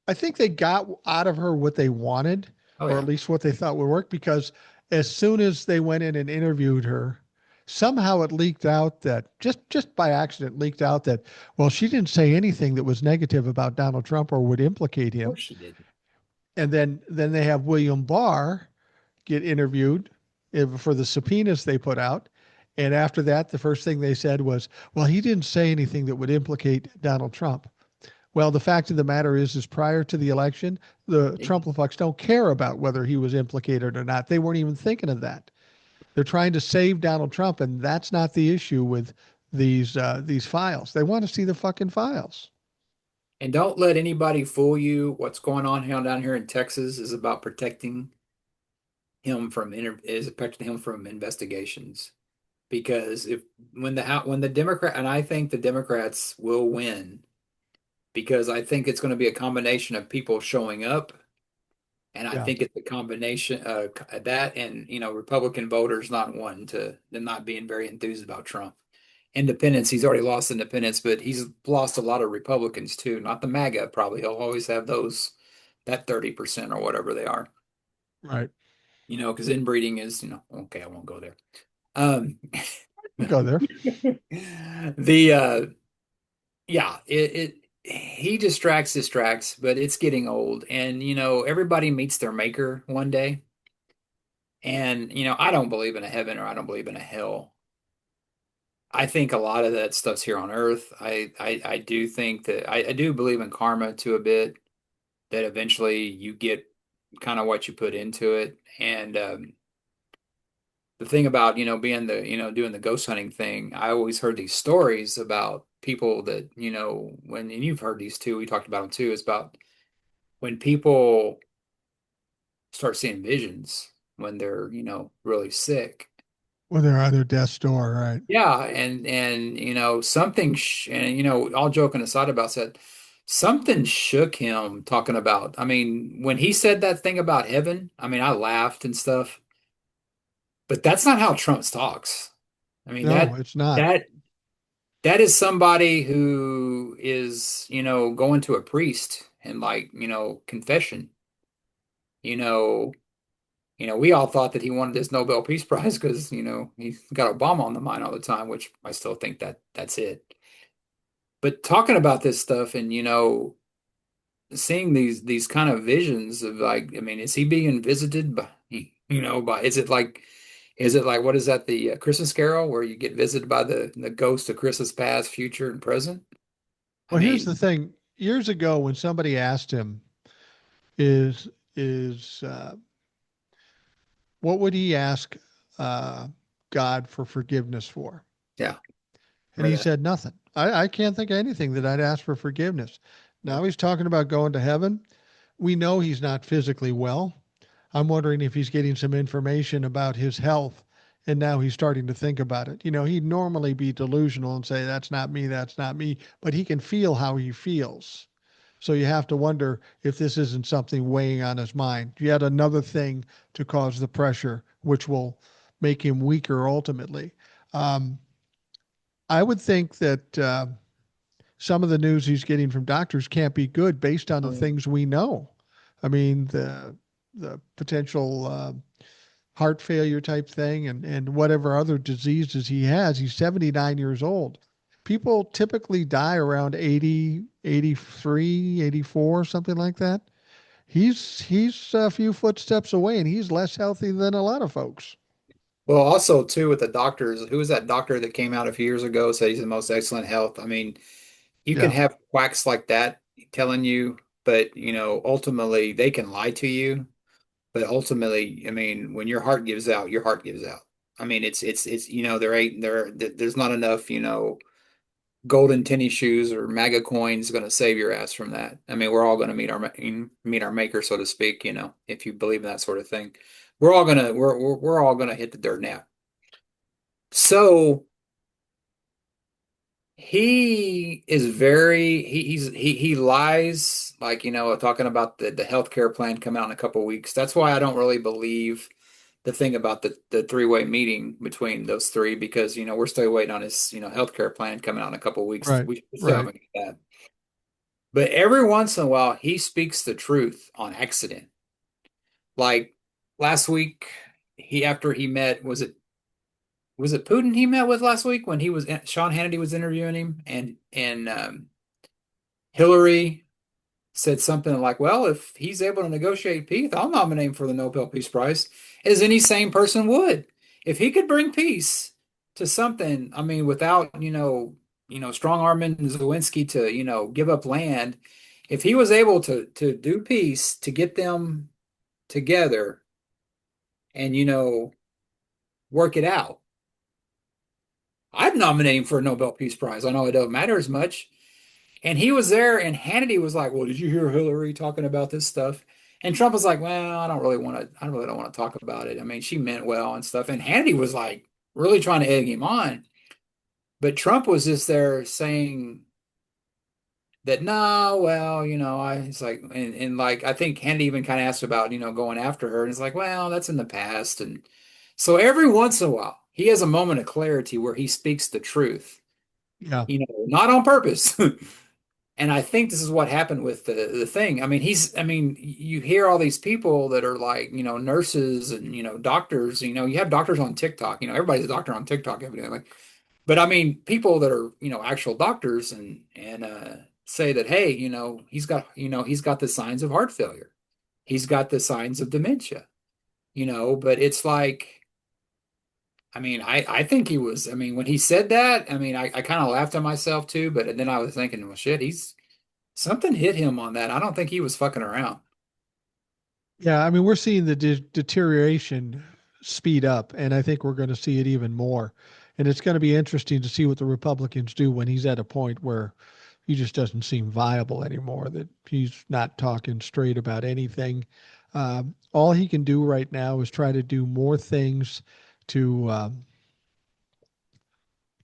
I think they got out of her what they wanted, oh or at yeah. least what they thought would work, because as soon as they went in and interviewed her, somehow it leaked out that just by accident leaked out that, well, she didn't say anything that was negative about Donald Trump or would implicate Of him. course she didn't. And then they have William Barr get interviewed for the subpoenas they put out. And after that, the first thing they said was, well, he didn't say anything that would implicate Donald Trump. Well, the fact of the matter is prior to the election, the Trump-fucks don't care about whether he was implicated or not. They weren't even thinking of that. They're trying to save Donald Trump, and that's not the issue with these files. They want to see the fucking files. And don't let anybody fool you. What's going on down here in Texas is about protecting protecting him from investigations. Because if when the Democrat and I think the Democrats will win because I think it's going to be a combination of people showing up, and I Yeah, think it's a combination that and Republican voters not wanting to them not being very enthused about Trump. Independents, he's already lost independents, but he's lost a lot of Republicans too. Not the MAGA, probably. He'll always have that 30% or whatever they are. right. Because inbreeding is, okay, I won't go there. Um, We'll go there. the yeah, he distracts, but it's getting old. And everybody meets their maker one day. And I don't believe in a heaven or I don't believe in a hell. I think a lot of that stuff's here on earth. I do think that I do believe in karma to a bit, that eventually you get kind of what you put into it. And the thing about, being doing the ghost hunting thing, I always heard these stories about people that, and you've heard these too, we talked about them too, is about when people start seeing visions when they're, really sick. When they're on their death's door, right? Yeah, and and all joking aside about that, something shook him talking about. I mean, when he said that thing about heaven, I mean, I laughed and stuff, but that's not how Trump talks. I mean, No, it's not. that that is somebody who is, going to a priest and like, confession. You know, we all thought that he wanted this Nobel Peace Prize because, he's got Obama on the mind all the time, which I still think that's it. But talking about this stuff and seeing these kind of visions of like, I mean, is he being visited by is it like what is that, the Christmas Carol where you get visited by the ghost of Christmas past, future, and present? I Well, here's the mean, thing. Years ago, when somebody asked him, is what would he ask uh, God for forgiveness for? yeah, And or he that. said nothing. I can't think of anything that I'd ask for forgiveness. Yeah. Now he's talking about going to heaven. We know he's not physically well. I'm wondering if he's getting some information about his health and now he's starting to think about it. He'd normally be delusional and say, that's not me, that's not me, but he can feel how he feels. So you have to wonder if this isn't something weighing on his mind. Yet another thing to cause the pressure, which will make him weaker ultimately. Um, I would think that some of the news he's getting from doctors can't be good based on the Um, things we know. I mean, the potential heart failure type thing and whatever other diseases he has. He's 79 years old. People typically die around 80, 83, 84, something like that. He's a few footsteps away and he's less healthy than a lot of folks. Well, also too with the doctors, who was that doctor that came out a few years ago said he's the most excellent health? I mean, you can Yeah, have quacks like that telling you, but ultimately they can lie to you. But ultimately, I mean, when your heart gives out, your heart gives out. I mean, it's there's not enough, golden tennis shoes or MAGA coins going to save your ass from that. I mean, we're all going to meet our maker, so to speak, if you believe in that sort of thing. We're all gonna hit the dirt nap. So he is very he lies like talking about the healthcare plan coming out in a couple of weeks. That's why I don't really believe the thing about the three-way meeting between those three because we're still waiting on his healthcare plan coming out in a couple of weeks. right, We still right. haven't got that. But every once in a while he speaks the truth on accident. Like last week he after he met was it Putin he met with last week when he was Sean Hannity was interviewing him and Hillary said something like, "Well, if he's able to negotiate peace, I'll nominate him for the Nobel Peace Prize," as any sane person would. If he could bring peace to something, I mean, without strong arming Zelensky to give up land, if he was able to do peace to get them together and work it out, I'd nominate him for a Nobel Peace Prize. I know it doesn't matter as much. And he was there, and Hannity was like, "Well, did you hear Hillary talking about this stuff?" And Trump was like, "Well, I really don't want to talk about it. I mean, she meant well and stuff." And Hannity was like, really trying to egg him on. But Trump was just there saying that, no, well, it's like, and like, I think Hannity even kind of asked about, going after her. And it's like, well, that's in the past. And so every once in a while, he has a moment of clarity where he speaks the truth, Yeah, not on purpose. And I think this is what happened with the thing. I mean, you hear all these people that are like, nurses and, doctors, you have doctors on TikTok, everybody's a doctor on TikTok, evidently. But I mean, people that are, actual doctors and say that, hey, he's got the signs of heart failure. He's got the signs of dementia, but it's like, I mean, I think he was, I mean, when he said that, I mean, I kind of laughed at myself too, but then I was thinking, well, shit, something hit him on that. I don't think he was fucking around. yeah. I mean, we're seeing the deterioration speed up, and I think we're going to see it even more. And it's going to be interesting to see what the Republicans do when he's at a point where he just doesn't seem viable anymore, that he's not talking straight about anything. All he can do right now is try to do more things to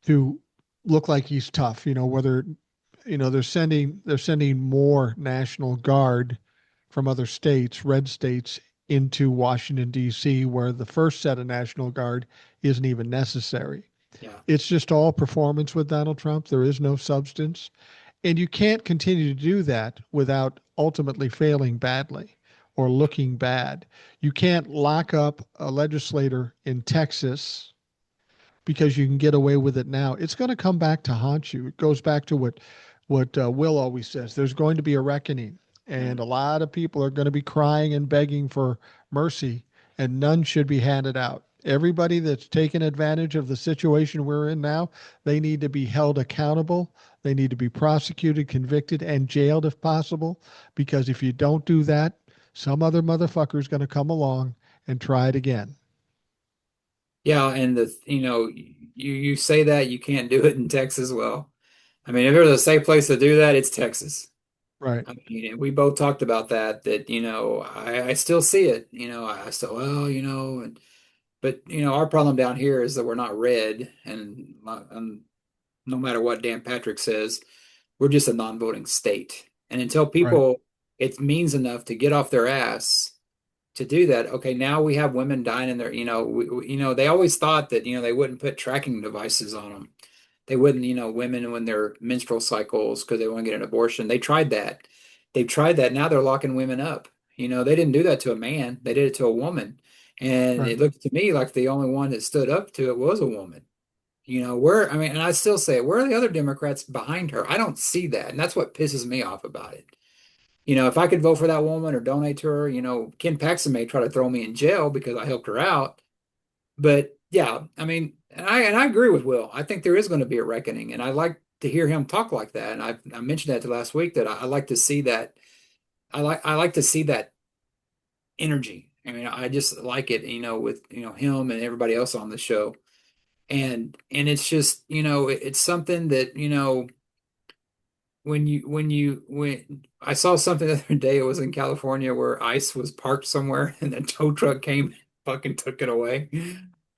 to look like he's tough. Whether they're sending more National Guard from other states, red states, into Washington D.C., where the first set of National Guard isn't even necessary. Yeah. It's just all performance with Donald Trump. There is no substance. And you can't continue to do that without ultimately failing badly or looking bad. You can't lock up a legislator in Texas because you can get away with it now. It's going to come back to haunt you. It goes back to what Will always says. There's going to be a reckoning, and Mm. a lot of people are going to be crying and begging for mercy, and none should be handed out. Everybody that's taken advantage of the situation we're in now, they need to be held accountable. They need to be prosecuted, convicted, and jailed if possible. Because if you don't do that, some other motherfucker is going to come along and try it again. Yeah, and you say that you can't do it in Texas. Well, I mean, if there's a safe place to do that, it's Texas. Right, I mean, we both talked about that I still see it. I still, well, but our problem down here is that we're not red, and no matter what Dan Patrick says, we're just a non-voting state. And until right. people, it means enough to get off their ass to do that. Okay, now we have women dying in their, they always thought that, they wouldn't put tracking devices on them. They wouldn't, women when their menstrual cycles because they want to get an abortion. They tried that. They've tried that. Now they're locking women up. They didn't do that to a man. They did it to a woman. And Right. it looked to me like the only one that stood up to it was a woman. Where, I mean, and I still say, where are the other Democrats behind her? I don't see that. And that's what pisses me off about it. If I could vote for that woman or donate to her, Ken Paxton may try to throw me in jail because I helped her out. But yeah, I mean, and I agree with Will. I think there is going to be a reckoning, and I like to hear him talk like that. And I mentioned that to last week that I like to see that. I like to see that energy. I mean, I just like it, with him and everybody else on the show. And it's just, it's something that, when I saw something the other day, it was in California where ICE was parked somewhere and the tow truck came and fucking took it away.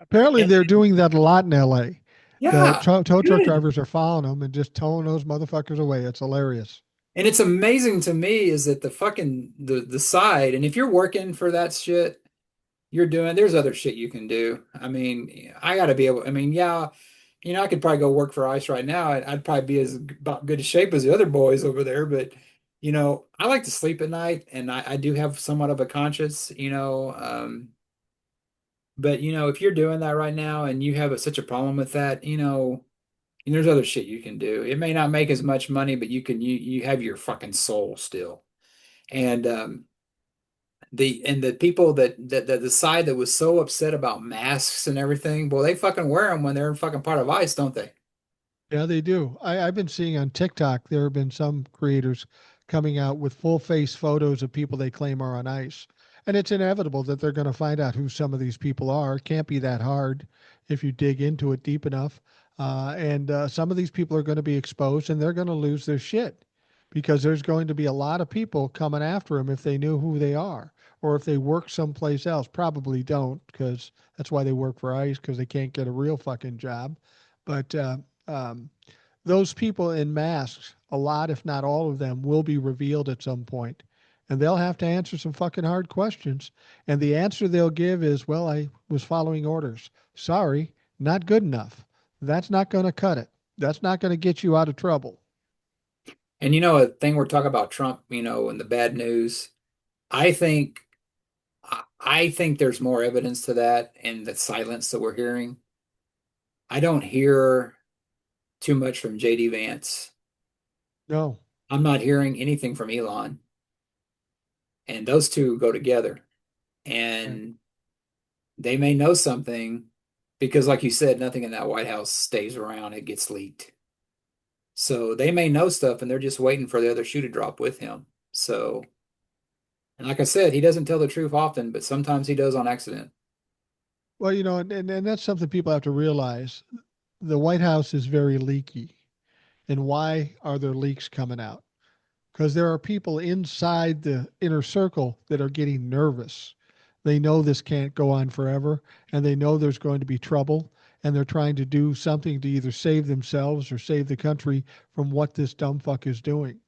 Apparently, And they're doing that a lot in LA. The yeah, tow truck good. drivers are following them and just towing those motherfuckers away. It's hilarious. And it's amazing to me is that the side, and if you're working for that shit, there's other shit you can do. I mean, I gotta be able, I mean, yeah, I could probably go work for ICE right now. I'd probably be as about good a shape as the other boys over there, but I like to sleep at night and I do have somewhat of a conscience, but if you're doing that right now and you have such a problem with that, there's other shit you can do. It may not make as much money, but you have your fucking soul still. And the people that the side that was so upset about masks and everything, well, they fucking wear them when they're fucking part of ICE, don't they? Yeah, they do. I've been seeing on TikTok, there have been some creators coming out with full face photos of people they claim are on ice. And it's inevitable that they're going to find out who some of these people are. It can't be that hard if you dig into it deep enough. And some of these people are going to be exposed and they're going to lose their shit because there's going to be a lot of people coming after them if they knew who they are or if they work someplace else. Probably don't because that's why they work for ICE because they can't get a real fucking job. But um, those people in masks, a lot, if not all of them, will be revealed at some point, and they'll have to answer some fucking hard questions. And the answer they'll give is, "Well, I was following orders. Sorry, not good enough. That's not going to cut it. That's not going to get you out of trouble." And a thing we're talking about Trump, and the bad news. I think I think there's more evidence to that in the silence that we're hearing. I don't hear too much from JD Vance. No. I'm not hearing anything from Elon, and those two go together. Right. And they may know something because, like you said, nothing in that White House stays around, it gets leaked. So they may know stuff and they're just waiting for the other shoe to drop with him. So, and like I said, he doesn't tell the truth often, but sometimes he does on accident. Well, and that's something people have to realize. The White House is very leaky. And why are there leaks coming out? Because there are people inside the inner circle that are getting nervous. They know this can't go on forever, and they know there's going to be trouble, and they're trying to do something to either save themselves or save the country from what this dumb fuck is doing.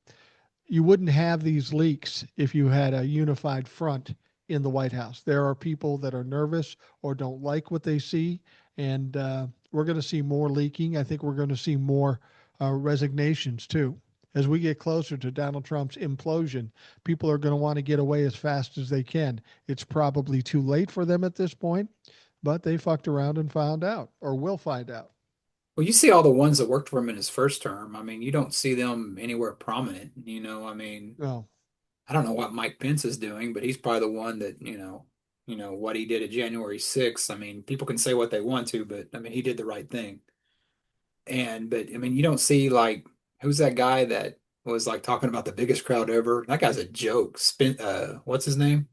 You wouldn't have these leaks if you had a unified front in the White House. There are people that are nervous or don't like what they see, and we're going to see more leaking. I think we're going to see more resignations too. As we get closer to Donald Trump's implosion, people are going to want to get away as fast as they can. It's probably too late for them at this point, but they fucked around and found out, or will find out. Well, you see all the ones that worked for him in his first term. I mean, you don't see them anywhere prominent, I mean, No. I don't know what Mike Pence is doing, but he's probably the one that, what he did at January 6th. I mean, people can say what they want to, but I mean, he did the right thing. But I mean, you don't see like who's that guy that was like talking about the biggest crowd ever? That guy's a joke. What's his name?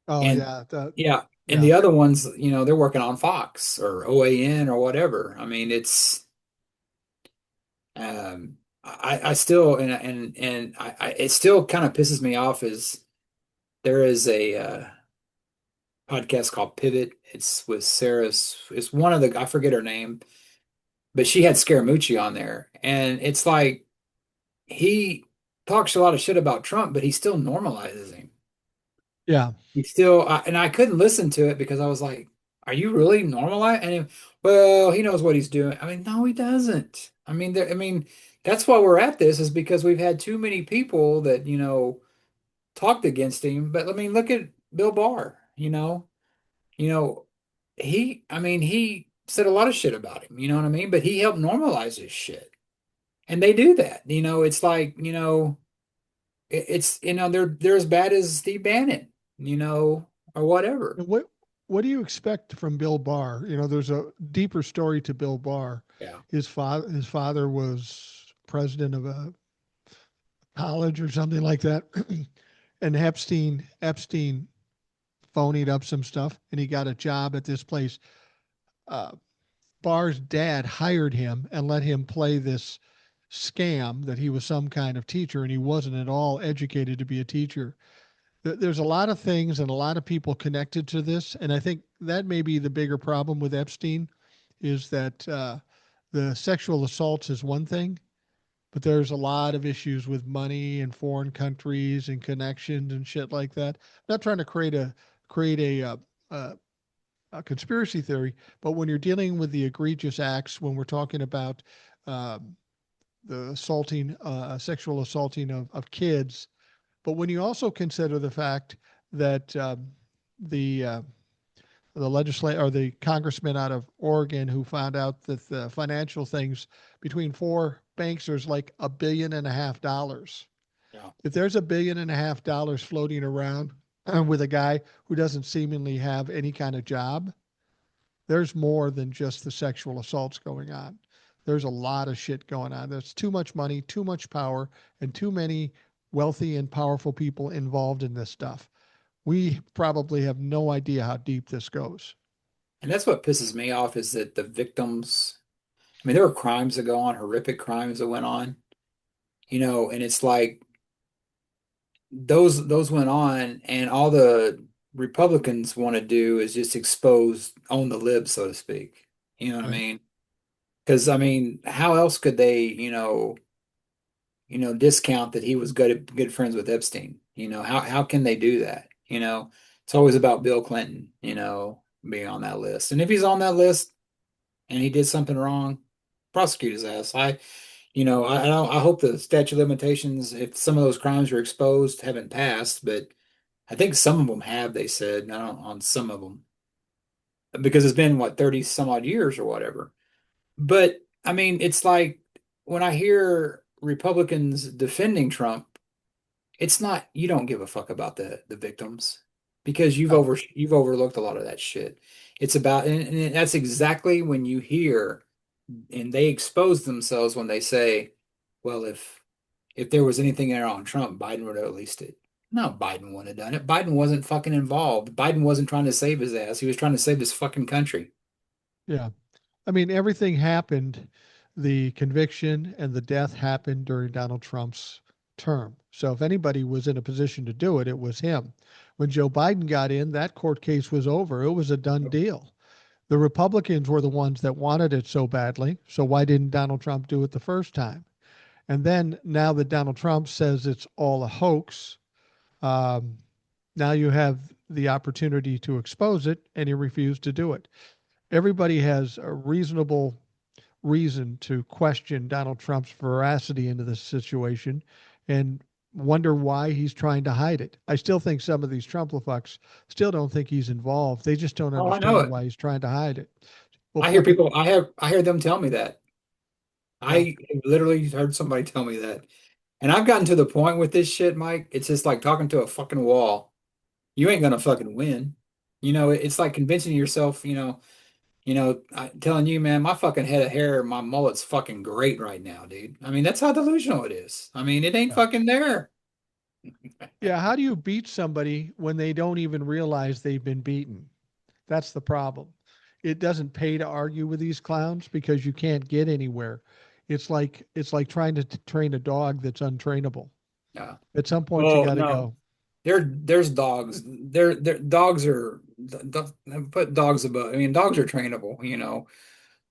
Oh And yeah, yeah, and yeah. the other ones, they're working on Fox or OAN or whatever. I mean, it's I still it still kind of pisses me off is there is a podcast called Pivot. It's with it's one of the I forget her name, but she had Scaramucci on there, and it's like he talks a lot of shit about Trump, but he still normalizes him. Yeah. He still, and I couldn't listen to it because I was like, "Are you really normalizing?" Well, he knows what he's doing. I mean, no, he doesn't. I mean, that's why we're at this is because we've had too many people that, talked against him. But I mean, look at Bill Barr. you know, I mean, he said a lot of shit about him, you know what I mean? But he helped normalize his shit. And they do that. It's like, it's, they're as bad as Steve Bannon, or whatever. And what do you expect from Bill Barr? There's a deeper story to Bill Barr. Yeah. His father was president of a college or something like that, and Epstein phonied up some stuff, and he got a job at this place. Uh, Barr's dad hired him and let him play this scam that he was some kind of teacher, and he wasn't at all educated to be a teacher. There's a lot of things and a lot of people connected to this, and I think that may be the bigger problem with Epstein, is that the sexual assaults is one thing, but there's a lot of issues with money and foreign countries and connections and shit like that. I'm not trying to create a conspiracy theory, but when you're dealing with the egregious acts, when we're talking about um, the sexual assaulting of kids, but when you also consider the fact that the uh, the legislator or the congressman out of Oregon who found out that the financial things between four banks, there's like $1.5 billion. Yeah. If there's $1.5 billion floating around with a guy who doesn't seemingly have any kind of job, there's more than just the sexual assaults going on. There's a lot of shit going on. There's too much money, too much power, and too many wealthy and powerful people involved in this stuff. We probably have no idea how deep this goes. And that's what pisses me off is that the victims, I mean, there were crimes that go on, horrific crimes that went on, and it's like those went on, and all the Republicans want to do is just expose, own the lib, so to speak. You know what I Right. mean? Because I mean, how else could they, discount that he was good friends with Epstein? How can they do that? It's always about Bill Clinton, being on that list. And if he's on that list and he did something wrong, prosecute his ass. I hope the statute of limitations, if some of those crimes were exposed, haven't passed, but I think some of them have, they said, I don't, on some of them, because it's been what, 30 some odd years or whatever. But I mean, it's like when I hear Republicans defending Trump, it's not, you don't give a fuck about the victims because No. you've overlooked a lot of that shit. It's about, and that's exactly when you hear, and they expose themselves when they say, well, if there was anything there on Trump, Biden would have released it. No, Biden wouldn't have done it. Biden wasn't fucking involved. Biden wasn't trying to save his ass. He was trying to save this fucking country. Yeah. I mean, everything happened. The conviction and the death happened during Donald Trump's term. So if anybody was in a position to do it, it was him. When Joe Biden got in, that court case was over. It was a done deal. The Republicans were the ones that wanted it so badly. So why didn't Donald Trump do it the first time? And then now that Donald Trump says it's all a hoax, um, now you have the opportunity to expose it, and he refused to do it. Everybody has a reasonable reason to question Donald Trump's veracity into this situation and wonder why he's trying to hide it. I still think some of these Trumplafucks still don't think he's involved. They just don't Oh, I know understand it. why he's trying to hide it. Well, I hear flip it. people, I hear them tell me that. Yeah. I literally heard somebody tell me that. And I've gotten to the point with this shit, Mike. It's just like talking to a fucking wall. You ain't gonna fucking win. It's like convincing yourself, telling you, man, my fucking head of hair, my mullet's fucking great right now, dude. I mean, that's how delusional it is. I mean, it ain't Yeah. fucking there. Yeah. How do you beat somebody when they don't even realize they've been beaten? That's the problem. It doesn't pay to argue with these clowns because you can't get anywhere. It's like trying to train a dog that's untrainable. Yeah. At some point, you Oh got to no. go. There's dogs. Dogs are put dogs above. I mean, dogs are trainable,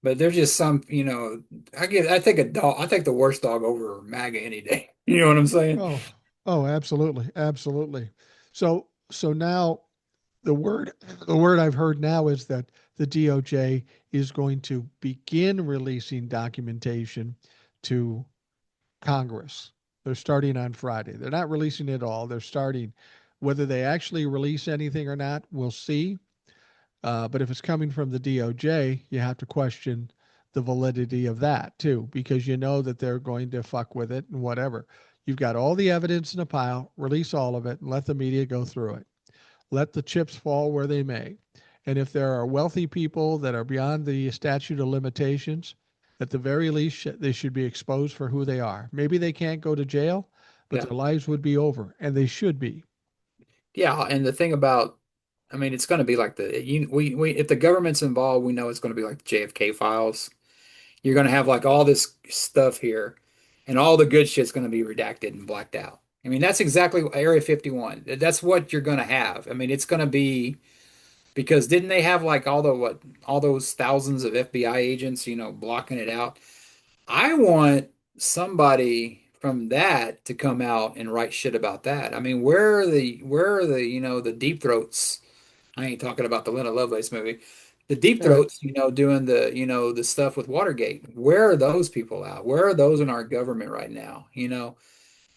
but there's just some, I take a dog. I take the worst dog over MAGA any day. You know what I'm saying? Oh, oh, absolutely, absolutely. So now the word I've heard now is that the DOJ is going to begin releasing documentation to Congress. They're starting on Friday. They're not releasing it all. They're starting. Whether they actually release anything or not, we'll see. But if it's coming from the DOJ, you have to question the validity of that too, because you know that they're going to fuck with it and whatever. You've got all the evidence in a pile, release all of it and let the media go through it. Let the chips fall where they may. And if there are wealthy people that are beyond the statute of limitations, at the very least, they should be exposed for who they are. Maybe they can't go to jail, but Yeah. their lives would be over, and they should be. Yeah, and the thing about, I mean, it's going to be like we if the government's involved, we know it's going to be like the JFK files. You're going to have like all this stuff here, and all the good shit's going to be redacted and blacked out. I mean, that's exactly Area 51. That's what you're going to have. I mean, it's going to be because didn't they have like all those thousands of FBI agents, blocking it out? I want somebody from that to come out and write shit about that. I mean, where are the, the deep throats? I ain't talking about the Lena Lovelace movie. The deep Yeah. throats, doing the stuff with Watergate. Where are those people at? Where are those in our government right now?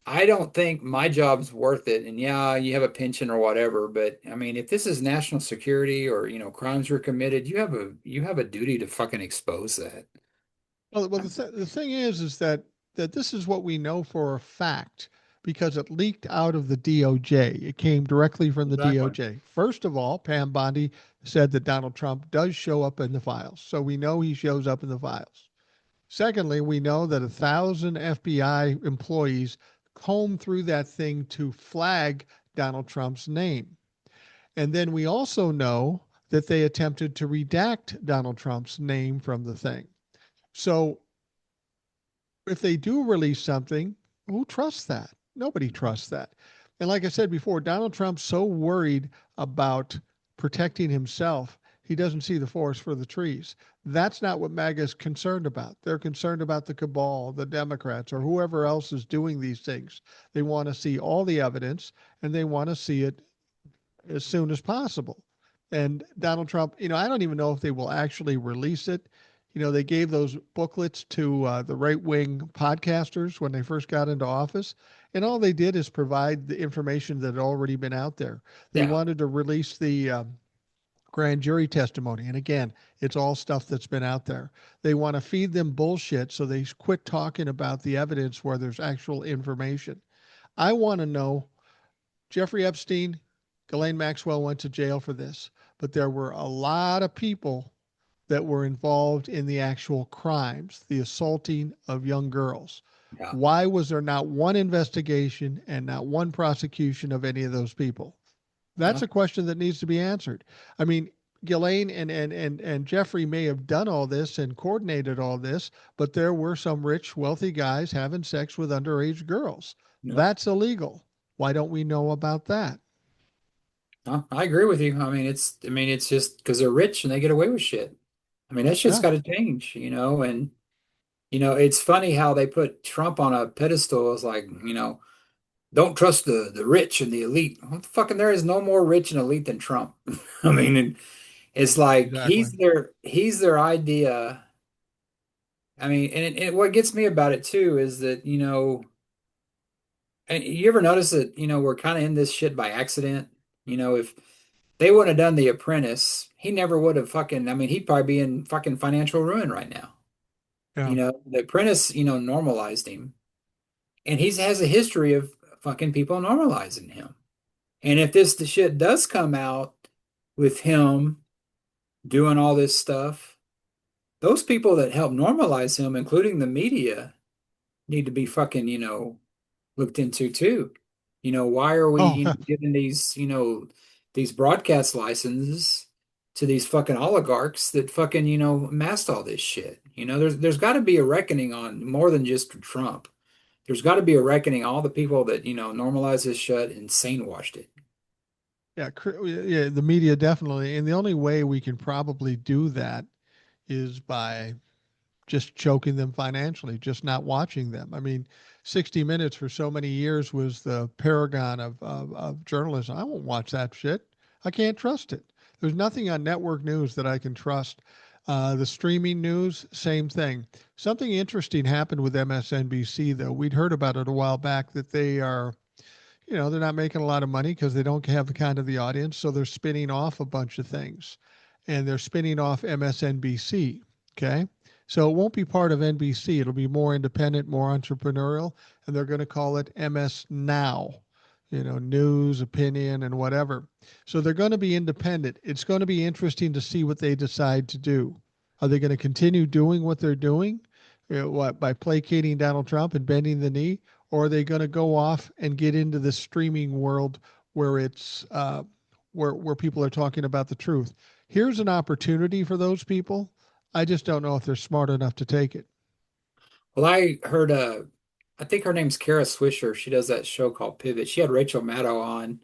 I don't think my job's worth it. And yeah, you have a pension or whatever, but I mean, if this is national security or, crimes were committed, you have a duty to fucking expose that. Well, the thing is that this is what we know for a fact because it leaked out of the DOJ. It came directly from the Exactly. DOJ. First of all, Pam Bondi said that Donald Trump does show up in the files, so we know he shows up in the files. Secondly, we know that 1,000 FBI employees combed through that thing to flag Donald Trump's name. And then we also know that they attempted to redact Donald Trump's name from the thing. So if they do release something, who trusts that? Nobody trusts that. And like I said before, Donald Trump's so worried about protecting himself, he doesn't see the forest for the trees. That's not what MAGA is concerned about. They're concerned about the cabal, the Democrats, or whoever else is doing these things. They want to see all the evidence and they want to see it as soon as possible. And Donald Trump, I don't even know if they will actually release it. They gave those booklets to the right wing podcasters when they first got into office. And all they did is provide the information that had already been out there. They Yeah. wanted to release the grand jury testimony. And again, it's all stuff that's been out there. They want to feed them bullshit so they quit talking about the evidence where there's actual information. I want to know Jeffrey Epstein, Ghislaine Maxwell went to jail for this, but there were a lot of people that were involved in the actual crimes, the assaulting of young girls. Yeah. Why was there not one investigation and not one prosecution of any of those people? That's Yeah. a question that needs to be answered. I mean, Ghislaine and Jeffrey may have done all this and coordinated all this, but there were some rich, wealthy guys having sex with underage girls. Yeah. That's illegal. Why don't we know about that? No, I agree with you. I mean, it's just because they're rich and they get away with shit. I mean, that shit's Yeah. got to change. And it's funny how they put Trump on a pedestal as like, don't trust the rich and the elite. Well, fucking there is no more rich and elite than Trump. I mean, it's like Exactly. he's their idea. I mean, and what gets me about it too is that, and you ever notice that, we're kind of in this shit by accident? If they wouldn't have done The Apprentice, he never would have fucking, I mean, he'd probably be in fucking financial ruin right now. Yeah. The Apprentice, normalized him. And he has a history of fucking people normalizing him. And if the shit does come out with him doing all this stuff, those people that help normalize him, including the media, need to be fucking, looked into too. Why are we, Oh, giving these broadcast licenses to these fucking oligarchs that fucking, amassed all this shit? There's got to be a reckoning on more than just Trump. There's got to be a reckoning all the people that, normalized this shit and sane washed it. yeah. Yeah. The media definitely. And the only way we can probably do that is by just choking them financially, just not watching them. I mean, 60 Minutes for so many years was the paragon of journalism. I won't watch that shit. I can't trust it. There's nothing on network news that I can trust. The streaming news, same thing. Something interesting happened with MSNBC, though. We'd heard about it a while back that they are, they're not making a lot of money because they don't have the kind of the audience. So they're spinning off a bunch of things. and they're spinning off MSNBC. Okay. So it won't be part of NBC. It'll be more independent, more entrepreneurial, and they're going to call it MS Now, news, opinion, and whatever. So they're going to be independent. It's going to be interesting to see what they decide to do. Are they going to continue doing what they're doing? What, by placating Donald Trump and bending the knee? Or are they going to go off and get into the streaming world where it's where people are talking about the truth? Here's an opportunity for those people. I just don't know if they're smart enough to take it. Well, I heard I think her name's Kara Swisher. She does that show called Pivot. She had Rachel Maddow on,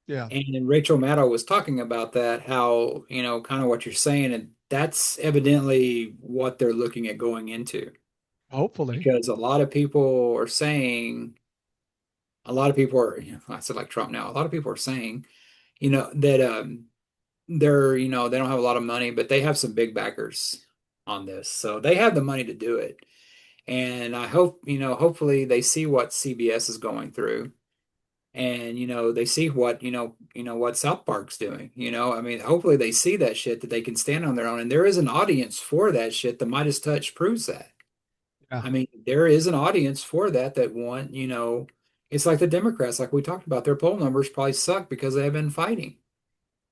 Yeah, and Rachel Maddow was talking about that, how, kind of what you're saying, and that's evidently what they're looking at going into. hopefully. Because a lot of people are, I said like Trump now, a lot of people are saying, that they don't have a lot of money, but they have some big backers on this. So they have the money to do it. And I hope, hopefully they see what CBS is going through, and they see what, what South Park's doing. I mean, hopefully they see that shit, that they can stand on their own. And there is an audience for that shit. The Midas Touch proves that. Yeah, I mean, there is an audience for that want, it's like the Democrats, like we talked about, their poll numbers probably suck because they have been fighting.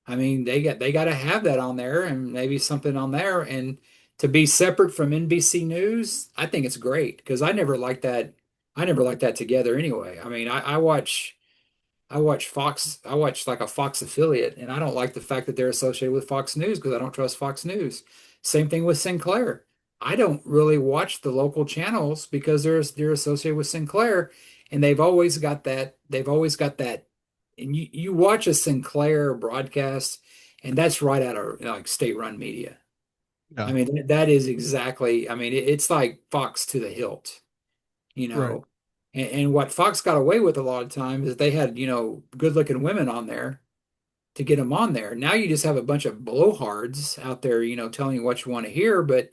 I mean, they got to have that on there, and maybe something on there, and to be separate from NBC News, I think it's great because I never liked that. I never liked that together anyway. I mean, I watch Fox. I watch like a Fox affiliate, and I don't like the fact that they're associated with Fox News because I don't trust Fox News. Same thing with Sinclair. I don't really watch the local channels because they're associated with Sinclair, and they've always got that. They've always got that. And you watch a Sinclair broadcast, and that's right out of like state-run media. I yeah, mean, that is exactly. I mean, it's like Fox to the hilt, you right. know. And what Fox got away with a lot of times is they had, good-looking women on there to get them on there. Now you just have a bunch of blowhards out there, telling you what you want to hear, but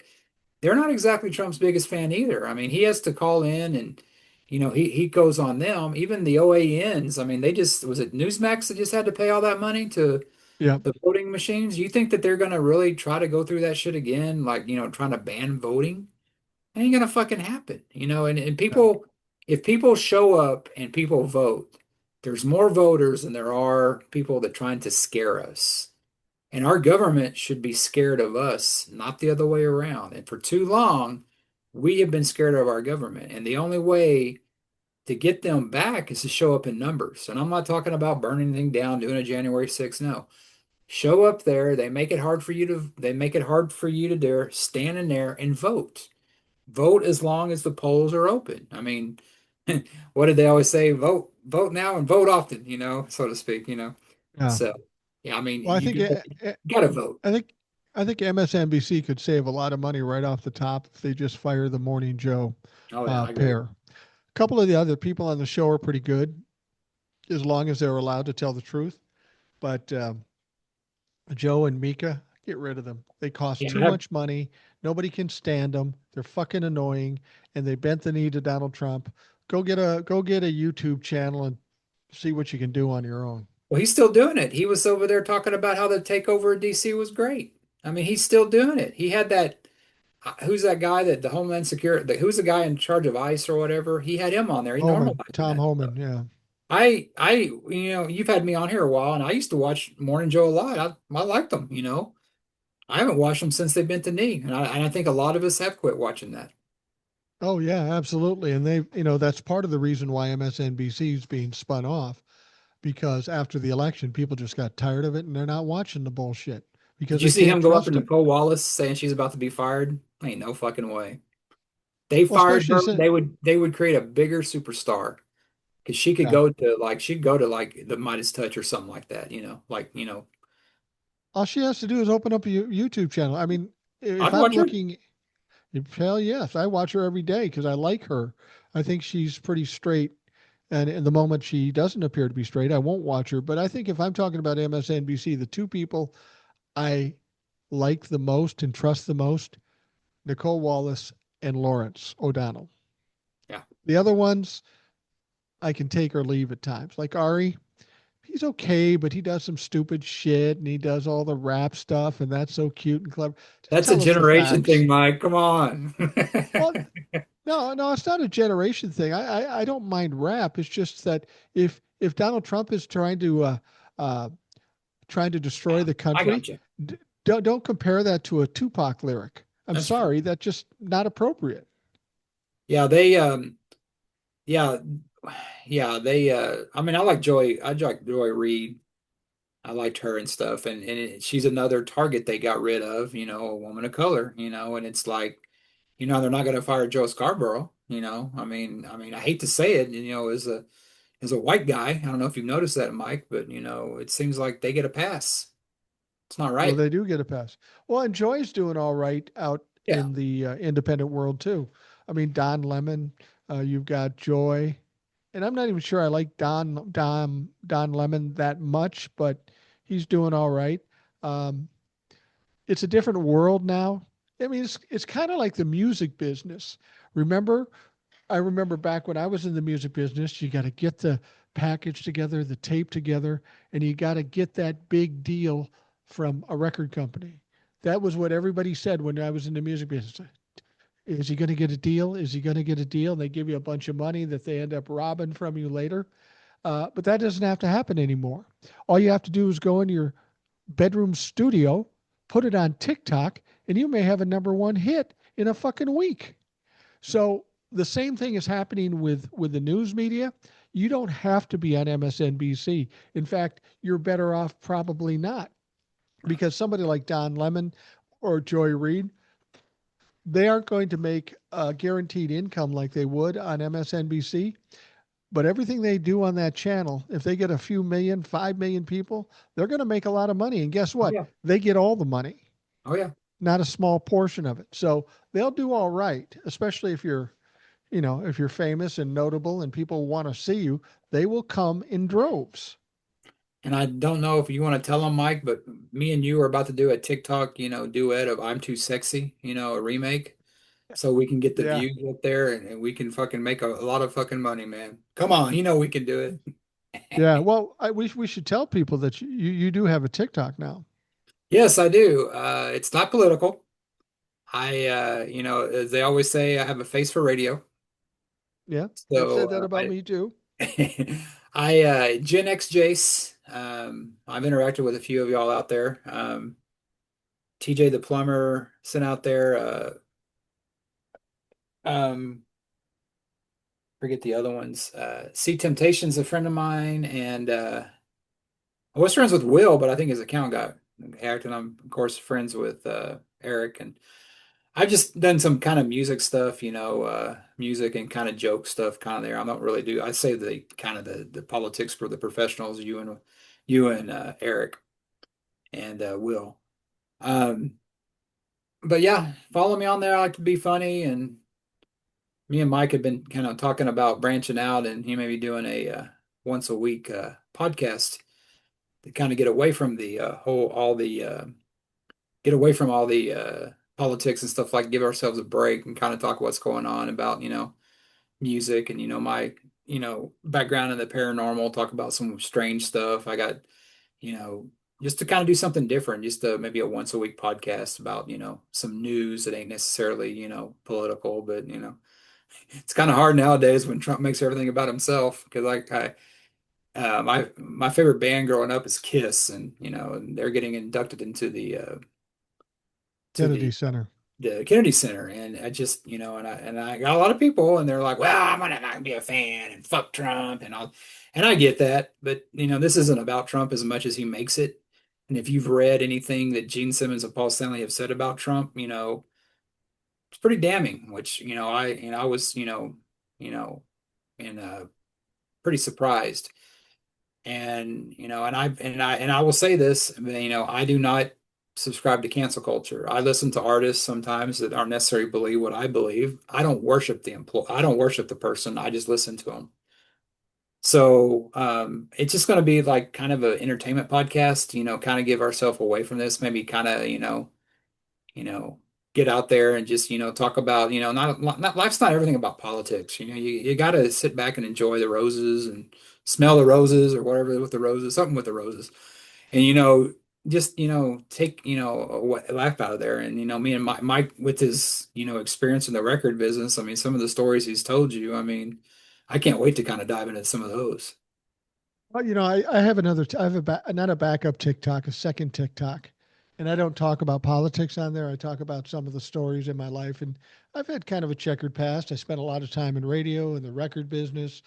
they're not exactly Trump's biggest fan either. I mean, he has to call in and, he goes on them. Even the OANs, I mean, they just, was it Newsmax that just had to pay all that money to Yeah, the voting machines? You think that they're going to really try to go through that shit again, like, trying to ban voting? Ain't gonna fucking happen, and yeah, people, if people show up and people vote, there's more voters than there are people that trying to scare us. And our government should be scared of us, not the other way around. And for too long, we have been scared of our government. And the only way to get them back is to show up in numbers. And I'm not talking about burning anything down, doing a January 6th. No. Show up there. They make it hard for you to dare stand in there and vote. Vote as long as the polls are open. I mean, what did they always say? Vote now and vote often, so to speak. yeah. So, yeah, I mean, Well, got to vote. I think I think MSNBC could save a lot of money right off the top if they just fire the Morning Joe Oh yeah, I agree. pair. A couple of the other people on the show are pretty good as long as they're allowed to tell the truth. But Joe and Mika, get rid of them. They cost Yeah, too much money. Nobody can stand them. They're fucking annoying, and they bent the knee to Donald Trump. Go get a YouTube channel and see what you can do on your own. well, he's still doing it. He was over there talking about how the takeover of DC was great. I mean, he's still doing it. He had that. Who's that guy that the Homeland Security? Who's the guy in charge of ICE or whatever? He had him on there. He Homan, normalized Tom that. Homan, yeah. You've had me on here a while, and I used to watch Morning Joe a lot. I liked them. I haven't watched them since they bent the knee, and I think a lot of us have quit watching that. Oh yeah, absolutely. And that's part of the reason why MSNBC is being spun off because after the election, people just got tired of it and they're not watching the bullshit Did because you they see him can't go after trust it. Nicole Wallace saying she's about to be fired? Ain't no fucking way. They Well, fired especially her, since, they would create a bigger superstar because yeah, she'd go to like the Midas Touch or something like that, like, all she has to do is open up a YouTube channel. I mean, if I'd I'm watch her. looking, hell yes, I watch her every day because I like her. I think she's pretty straight. And in the moment she doesn't appear to be straight, I won't watch her. But I think if I'm talking about MSNBC, the two people I like the most and trust the most, Nicole Wallace and Lawrence O'Donnell. Yeah. The other ones I can take or leave at times. Like Ari, he's okay, but he does some stupid shit and he does all the rap stuff, and that's so cute and clever. Just That's a tell us the generation facts. thing, Mike. Come on. Well, no, no, it's not a generation thing. I don't mind rap. It's just that if Donald Trump is uh, trying to destroy the I country, got you. don't compare that to a Tupac lyric. I'm That's true. sorry, that's just not appropriate. Yeah, yeah, yeah, I mean, I like Joy Reid. I liked her and stuff, she's another target they got rid of, a woman of color, and it's like, they're not going to fire Joe Scarborough, I hate to say it, as a white guy, I don't know if you've noticed that, Mike, but it seems like they get a pass. It's not Well, right. they do get a pass. Well, and Joy's doing all right out Yeah. in the independent world too. I mean, Don Lemon, you've got Joy, and I'm not even sure I like Don Lemon that much, but he's doing all right. Um, it's a different world now. I mean, it's kind of like the music business. Remember, I remember back when I was in the music business, you got to get the package together, the tape together, and you got to get that big deal from a record company. That was what everybody said when I was in the music business. Is he going to get a deal? Is he going to get a deal? And they give you a bunch of money that they end up robbing from you later. But that doesn't have to happen anymore. All you have to do is go in your bedroom studio, put it on TikTok, and you may have a number one hit in a fucking week. So the same thing is happening with the news media. You don't have to be on MSNBC. In fact, you're better off probably not because somebody like Don Lemon or Joy Reid, they aren't going to make a guaranteed income like they would on MSNBC. But everything they do on that channel, if they get a few million, 5 million people, they're going to make a lot of money. And guess Oh what? yeah. They get all the money, Oh yeah. not a small portion of it. So they'll do all right, especially if you're famous and notable and people want to see you, they will come in droves. And I don't know if you want to tell them, Mike, but me and you are about to do a TikTok, duet of I'm Too Sexy, a remake. So we can get the Yeah. views up there and we can fucking make a lot of fucking money, man. Come on, we can do Yeah. it. Well, we should tell people that you do have a TikTok now. Yes, I do. It's not political. As they always say, I have a face for radio. Yeah. They've So said that about I me too. Gen X Jace. I've interacted with a few of y'all out there. TJ the plumber sent out there. Um, Forget the other ones. Sea Temptation's a friend of mine, and I was friends with Will, but I think his account got hacked, and I'm of course friends with Eric, and I've just done some kind of music stuff, music and kind of joke stuff, kind of there. I don't really do. I say the kind of the politics for the professionals, you and Eric and Will. Um, but yeah, follow me on there. I like to be funny, and me and Mike have been kind of talking about branching out, and he may be doing a once a week podcast to kind of get away from the whole all the get away from all the politics and stuff, like give ourselves a break and kind of talk what's going on about music and my background in the paranormal, talk about some strange stuff I got, you know just to kind of do something different, just maybe a once a week podcast about some news that ain't necessarily political, but it's kind of hard nowadays when Trump makes everything about himself, because like my favorite band growing up is Kiss, and they're getting inducted into to Kennedy the Center. Kennedy Center, and I just and I got a lot of people, and they're like, "Well, I'm gonna not be a fan, and fuck Trump," and I get that, but this isn't about Trump as much as he makes it. And if you've read anything that Gene Simmons and Paul Stanley have said about Trump, it's pretty damning. Which I was you know and pretty surprised. And I will say this, I do not subscribe to cancel culture. I listen to artists sometimes that aren't necessarily believe what I believe. I don't worship the person. I just listen to them. So it's just going to be like kind of an entertainment podcast, kind of give ourselves away from this, maybe kind of, you know, get out there and just, talk about, not life's not everything about politics. You got to sit back and enjoy the roses and smell the roses or whatever with the roses, something with the roses. And just take a laugh out of there. And me and Mike with his experience in the record business. I mean, some of the stories he's told you. I mean, I can't wait to kind of dive into some of those. Well, I have I have not a backup TikTok, a second TikTok. And I don't talk about politics on there. I talk about some of the stories in my life. And I've had kind of a checkered past. I spent a lot of time in radio and the record business,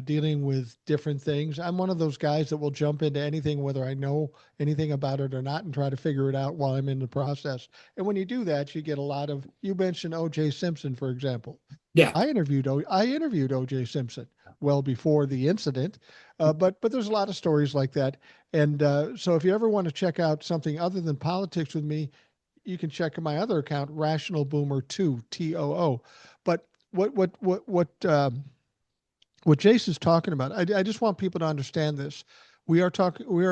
dealing with different things. I'm one of those guys that will jump into anything, whether I know anything about it or not, and try to figure it out while I'm in the process. And when you do that, you get a lot of, you mentioned O.J. Simpson, for example. Yeah. I interviewed O.J. Simpson well before the incident, but there's a lot of stories like that, and so if you ever want to check out something other than politics with me, you can check my other account, Rational Boomer Two TOO. But what Jace is talking about, I just want people to understand this. We are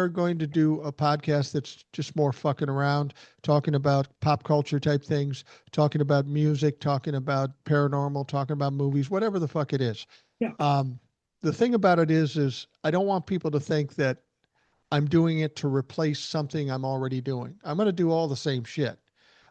going to do a podcast that's just more fucking around, talking about pop culture type things, talking about music, talking about paranormal, talking about movies, whatever the fuck it is. Yeah. Um, the thing about it is I don't want people to think that I'm doing it to replace something I'm already doing. I'm going to do all the same shit,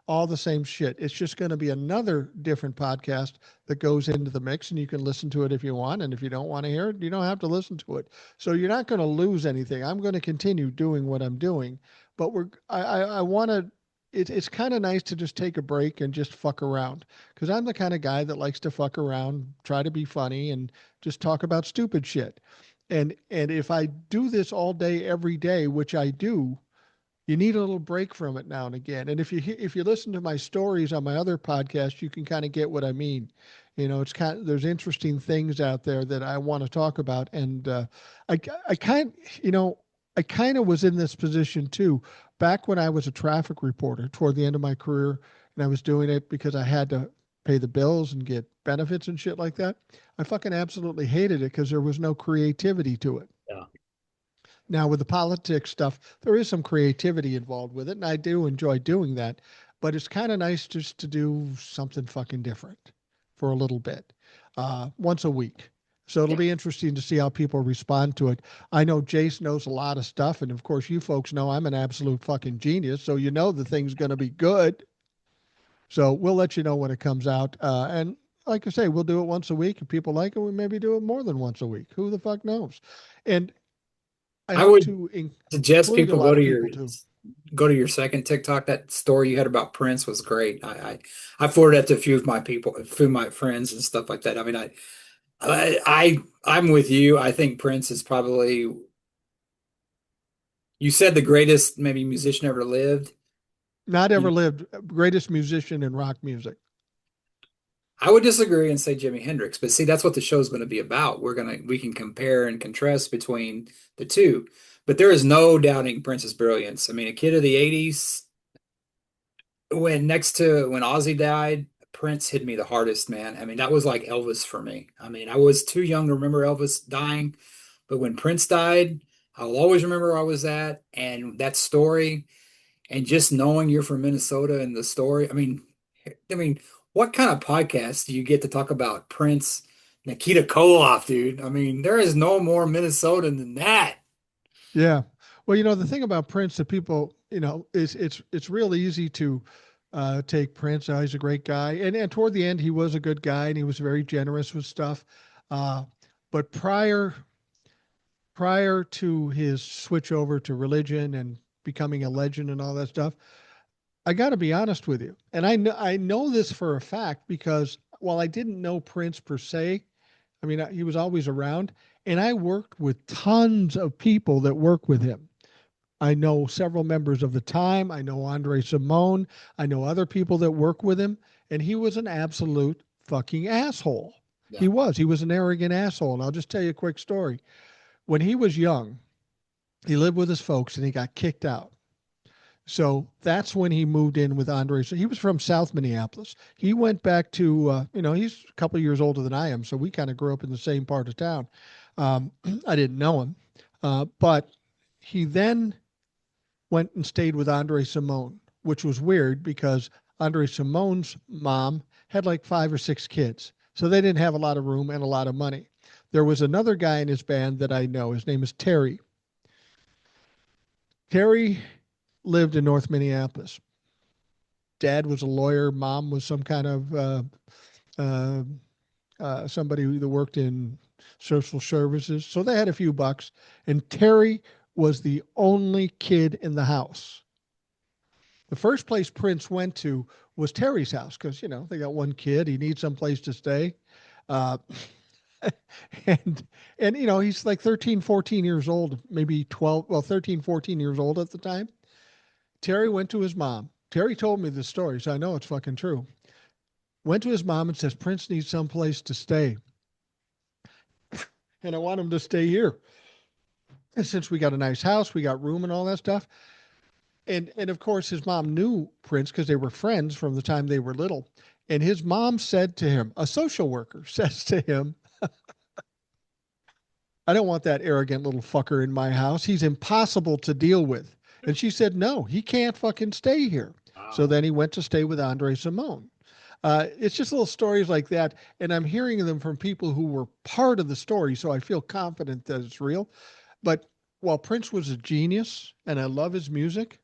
all the same shit. It's just going to be another different podcast that goes into the mix, and you can listen to it if you want. And if you don't want to hear it, you don't have to listen to it. So you're not going to lose anything. I'm going to continue doing what I'm doing, but I want to. It's kind of nice to just take a break and just fuck around, because I'm the kind of guy that likes to fuck around, try to be funny, and just talk about stupid shit. And if I do this all day every day, which I do, you need a little break from it now and again. And if you listen to my stories on my other podcast, you can kind of get what I mean. It's kind of, there's interesting things out there that I want to talk about, and I I kind I kind of was in this position too back when I was a traffic reporter toward the end of my career, and I was doing it because I had to pay the bills and get benefits and shit like that. I fucking absolutely hated it because there was no creativity to it. Yeah. Now, with the politics stuff, there is some creativity involved with it, and I do enjoy doing that. But it's kind of nice just to do something fucking different for a little bit, once a week. So it'll Yeah. be interesting to see how people respond to it. I know Jace knows a lot of stuff, and of course, you folks know I'm an absolute fucking genius, so you know the thing's going to be good. So we'll let you know when it comes out. And like I say, we'll do it once a week. If people like it, we maybe do it more than once a week. Who the fuck knows? And I I hope would to suggest include a people lot of people too. go to your second TikTok. That story you had about Prince was great. I forwarded that to a few of my people, a few of my friends and stuff like that. I mean, I'm with you. I think Prince is probably, you said, the greatest maybe musician ever lived. Not You ever know, lived, greatest musician in rock music. I would disagree and say Jimi Hendrix, but see, that's what the show's going to be about. We can compare and contrast between the two, but there is no doubting Prince's brilliance. I mean, a kid of the '80s, when Ozzy died, Prince hit me the hardest, man. I mean, that was like Elvis for me. I mean, I was too young to remember Elvis dying, but when Prince died, I'll always remember where I was at and that story, and just knowing you're from Minnesota and the story. I mean, what kind of podcast do you get to talk about Prince, Nikita Koloff, dude? I mean, there is no more Minnesotan than that. Yeah. Well, the thing about Prince that people, is it's real easy to take Prince. Oh, he's a great guy, and toward the end, he was a good guy, and he was very generous with stuff. Uh, but prior to his switch over to religion and becoming a legend and all that stuff, I got to be honest with you, and I know this for a fact because while I didn't know Prince per se, I mean he was always around, and I worked with tons of people that work with him. I know several members of the time. I know Andre Simone. I know other people that work with him, and he was an absolute fucking asshole. Yeah, He was an arrogant asshole, and I'll just tell you a quick story. When he was young, he lived with his folks, and he got kicked out. So that's when he moved in with Andre. So he was from South Minneapolis. He went back to, he's a couple of years older than I am. So we kind of grew up in the same part of town. Um, I didn't know him. But he then went and stayed with Andre Simone, which was weird because Andre Simone's mom had like 5 or 6 kids. So they didn't have a lot of room and a lot of money. There was another guy in his band that I know. His name is Terry. Terry lived in North Minneapolis. Dad was a lawyer. Mom was some kind of uh, somebody that worked in social services. So they had a few bucks. And Terry was the only kid in the house. The first place Prince went to was Terry's house because, you know, they got one kid. He needs some place to stay. Uh, and, you know, he's like 13, 14 years old, maybe 12, well, 13, 14 years old at the time. Terry went to his mom. Terry told me this story, so I know it's fucking true. Went to his mom and says, Prince needs some place to stay. And I want him to stay here. And since we got a nice house, we got room and all that stuff. And of course his mom knew Prince because they were friends from the time they were little. And his mom said to him, a social worker says to him, I don't want that arrogant little fucker in my house. He's impossible to deal with. And she said, no, he can't fucking stay here. So Wow. then he went to stay with Andre Simone. It's just little stories like that. And I'm hearing them from people who were part of the story. So I feel confident that it's real. But while Prince was a genius and I love his music,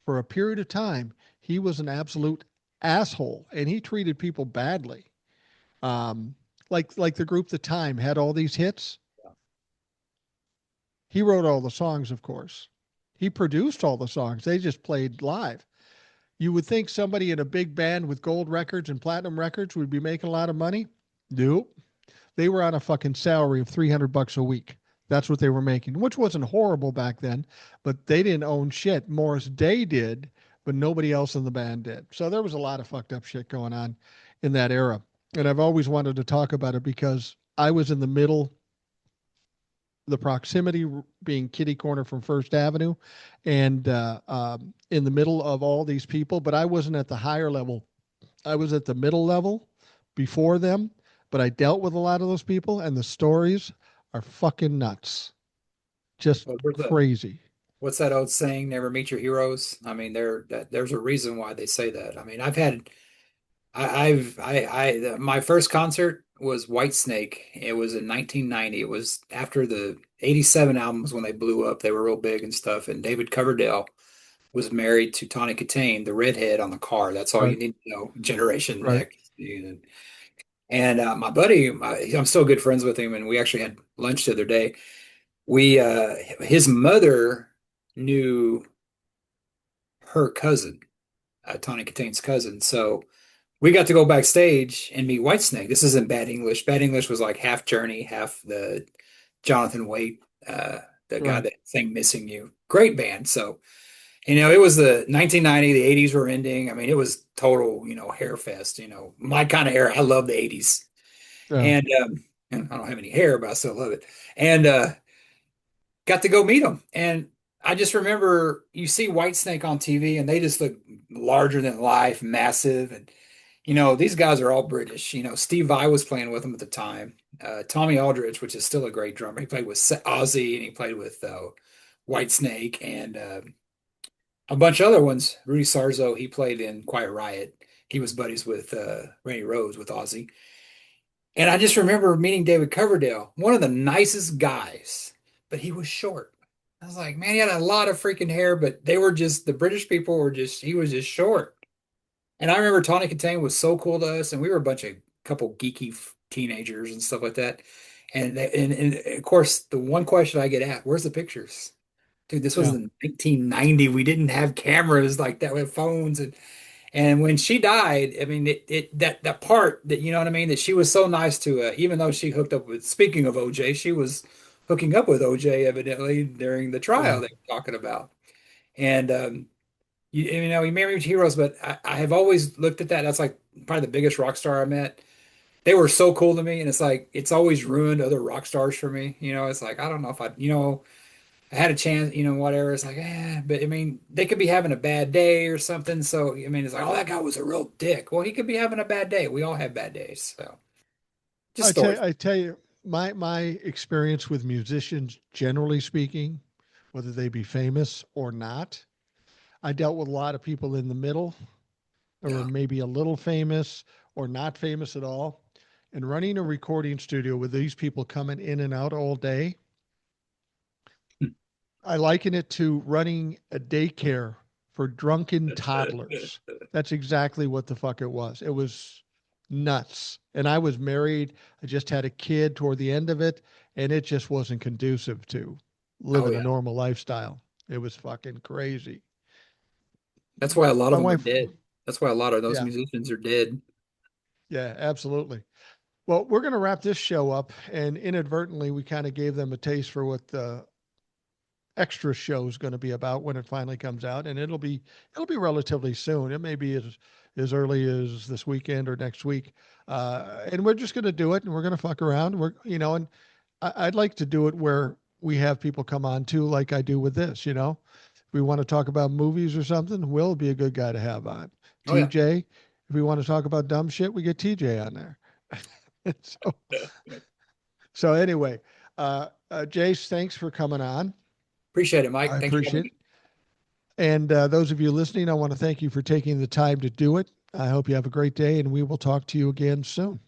for a period of time, he was an absolute asshole and he treated people badly. Like the group The Time had all these hits. He wrote all the songs, of course. He produced all the songs. They just played live. You would think somebody in a big band with gold records and platinum records would be making a lot of money. Nope. They were on a fucking salary of 300 bucks a week. That's what they were making, which wasn't horrible back then, but they didn't own shit. Morris Day did, but nobody else in the band did. So there was a lot of fucked up shit going on in that era. And I've always wanted to talk about it because I was in the middle, the proximity being kitty corner from First Avenue and in the middle of all these people, but I wasn't at the higher level. I was at the middle level before them, but I dealt with a lot of those people, and the stories are fucking nuts. Just Well, crazy. what's that old saying? Never meet your heroes. I mean, there's a reason why they say that. I mean, I've had my first concert was Whitesnake. It was in 1990. It was after the 87 albums when they blew up. They were real big and stuff. And David Coverdale was married to Tawny Katane, the redhead on the car. That's all you Right. need to know. Generation Right. X. And my buddy, I'm still good friends with him, and we actually had lunch the other day. We His mother knew her cousin, Tawny Katane's cousin. So we got to go backstage and meet Whitesnake. This isn't Bad English. Bad English was like half Journey, half the Jonathan Waite, the guy Right. that sang Missing You. Great band. So, it was the 1990, the 80s were ending. I mean, it was total, hair fest, my kind of hair. I love the 80s. Yeah. And I don't have any hair, but I still love it. And got to go meet them. And I just remember you see Whitesnake on TV and they just look larger than life, massive. And, these guys are all British. Steve Vai was playing with them at the time. Tommy Aldridge, which is still a great drummer, he played with Ozzy and he played with Whitesnake and a bunch of other ones. Rudy Sarzo, he played in Quiet Riot. He was buddies with Randy Rhoads with Ozzy. And I just remember meeting David Coverdale, one of the nicest guys, but he was short. I was like, man, he had a lot of freaking hair, but the British people were he was just short. And I remember Tawny Katane was so cool to us, and we were a bunch of couple geeky teenagers and stuff like that. And of course, the one question I get asked, where's the pictures? Dude, this was Yeah. in 1990. We didn't have cameras like that with phones. And when she died, I mean, that part that you know what I mean, that she was so nice to, even though she hooked up with. Speaking of OJ, she was hooking up with OJ evidently during the trial Yeah. they were talking about. And he married heroes, but I have always looked at that. That's like probably the biggest rock star I met. They were so cool to me, and it's like it's always ruined other rock stars for me. It's like I don't know if I had a chance, whatever. It's like, but I mean, they could be having a bad day or something. So, I mean, it's like, oh, that guy was a real dick. Well, he could be having a bad day. We all have bad days. So, just stories. I tell you, my experience with musicians, generally speaking, whether they be famous or not, I dealt with a lot of people in the middle, or Yeah. maybe a little famous or not famous at all. And running a recording studio with these people coming in and out all day, I liken it to running a daycare for drunken toddlers. That's exactly what the fuck it was. It was nuts. And I was married. I just had a kid toward the end of it, and it just wasn't conducive to Oh living a yeah. normal lifestyle. It was fucking crazy. That's why a But lot my of them are wife, dead. That's why a lot of those yeah, musicians are dead. yeah, absolutely. Well, we're going to wrap this show up, and inadvertently, we kind of gave them a taste for what the extra show is going to be about when it finally comes out, and it'll be relatively soon. It may be as early as this weekend or next week, and we're just going to do it, and we're going to fuck around. And I'd like to do it where we have people come on too, like I do with this. If we want to talk about movies or something, Will be a good guy to have on. Oh yeah. TJ, if we want to talk about dumb shit, we get TJ on there. so so anyway, Jace, thanks for coming on. Appreciate it, Mike. I Thanks for having appreciate me. it. And those of you listening, I want to thank you for taking the time to do it. I hope you have a great day, and we will talk to you again soon.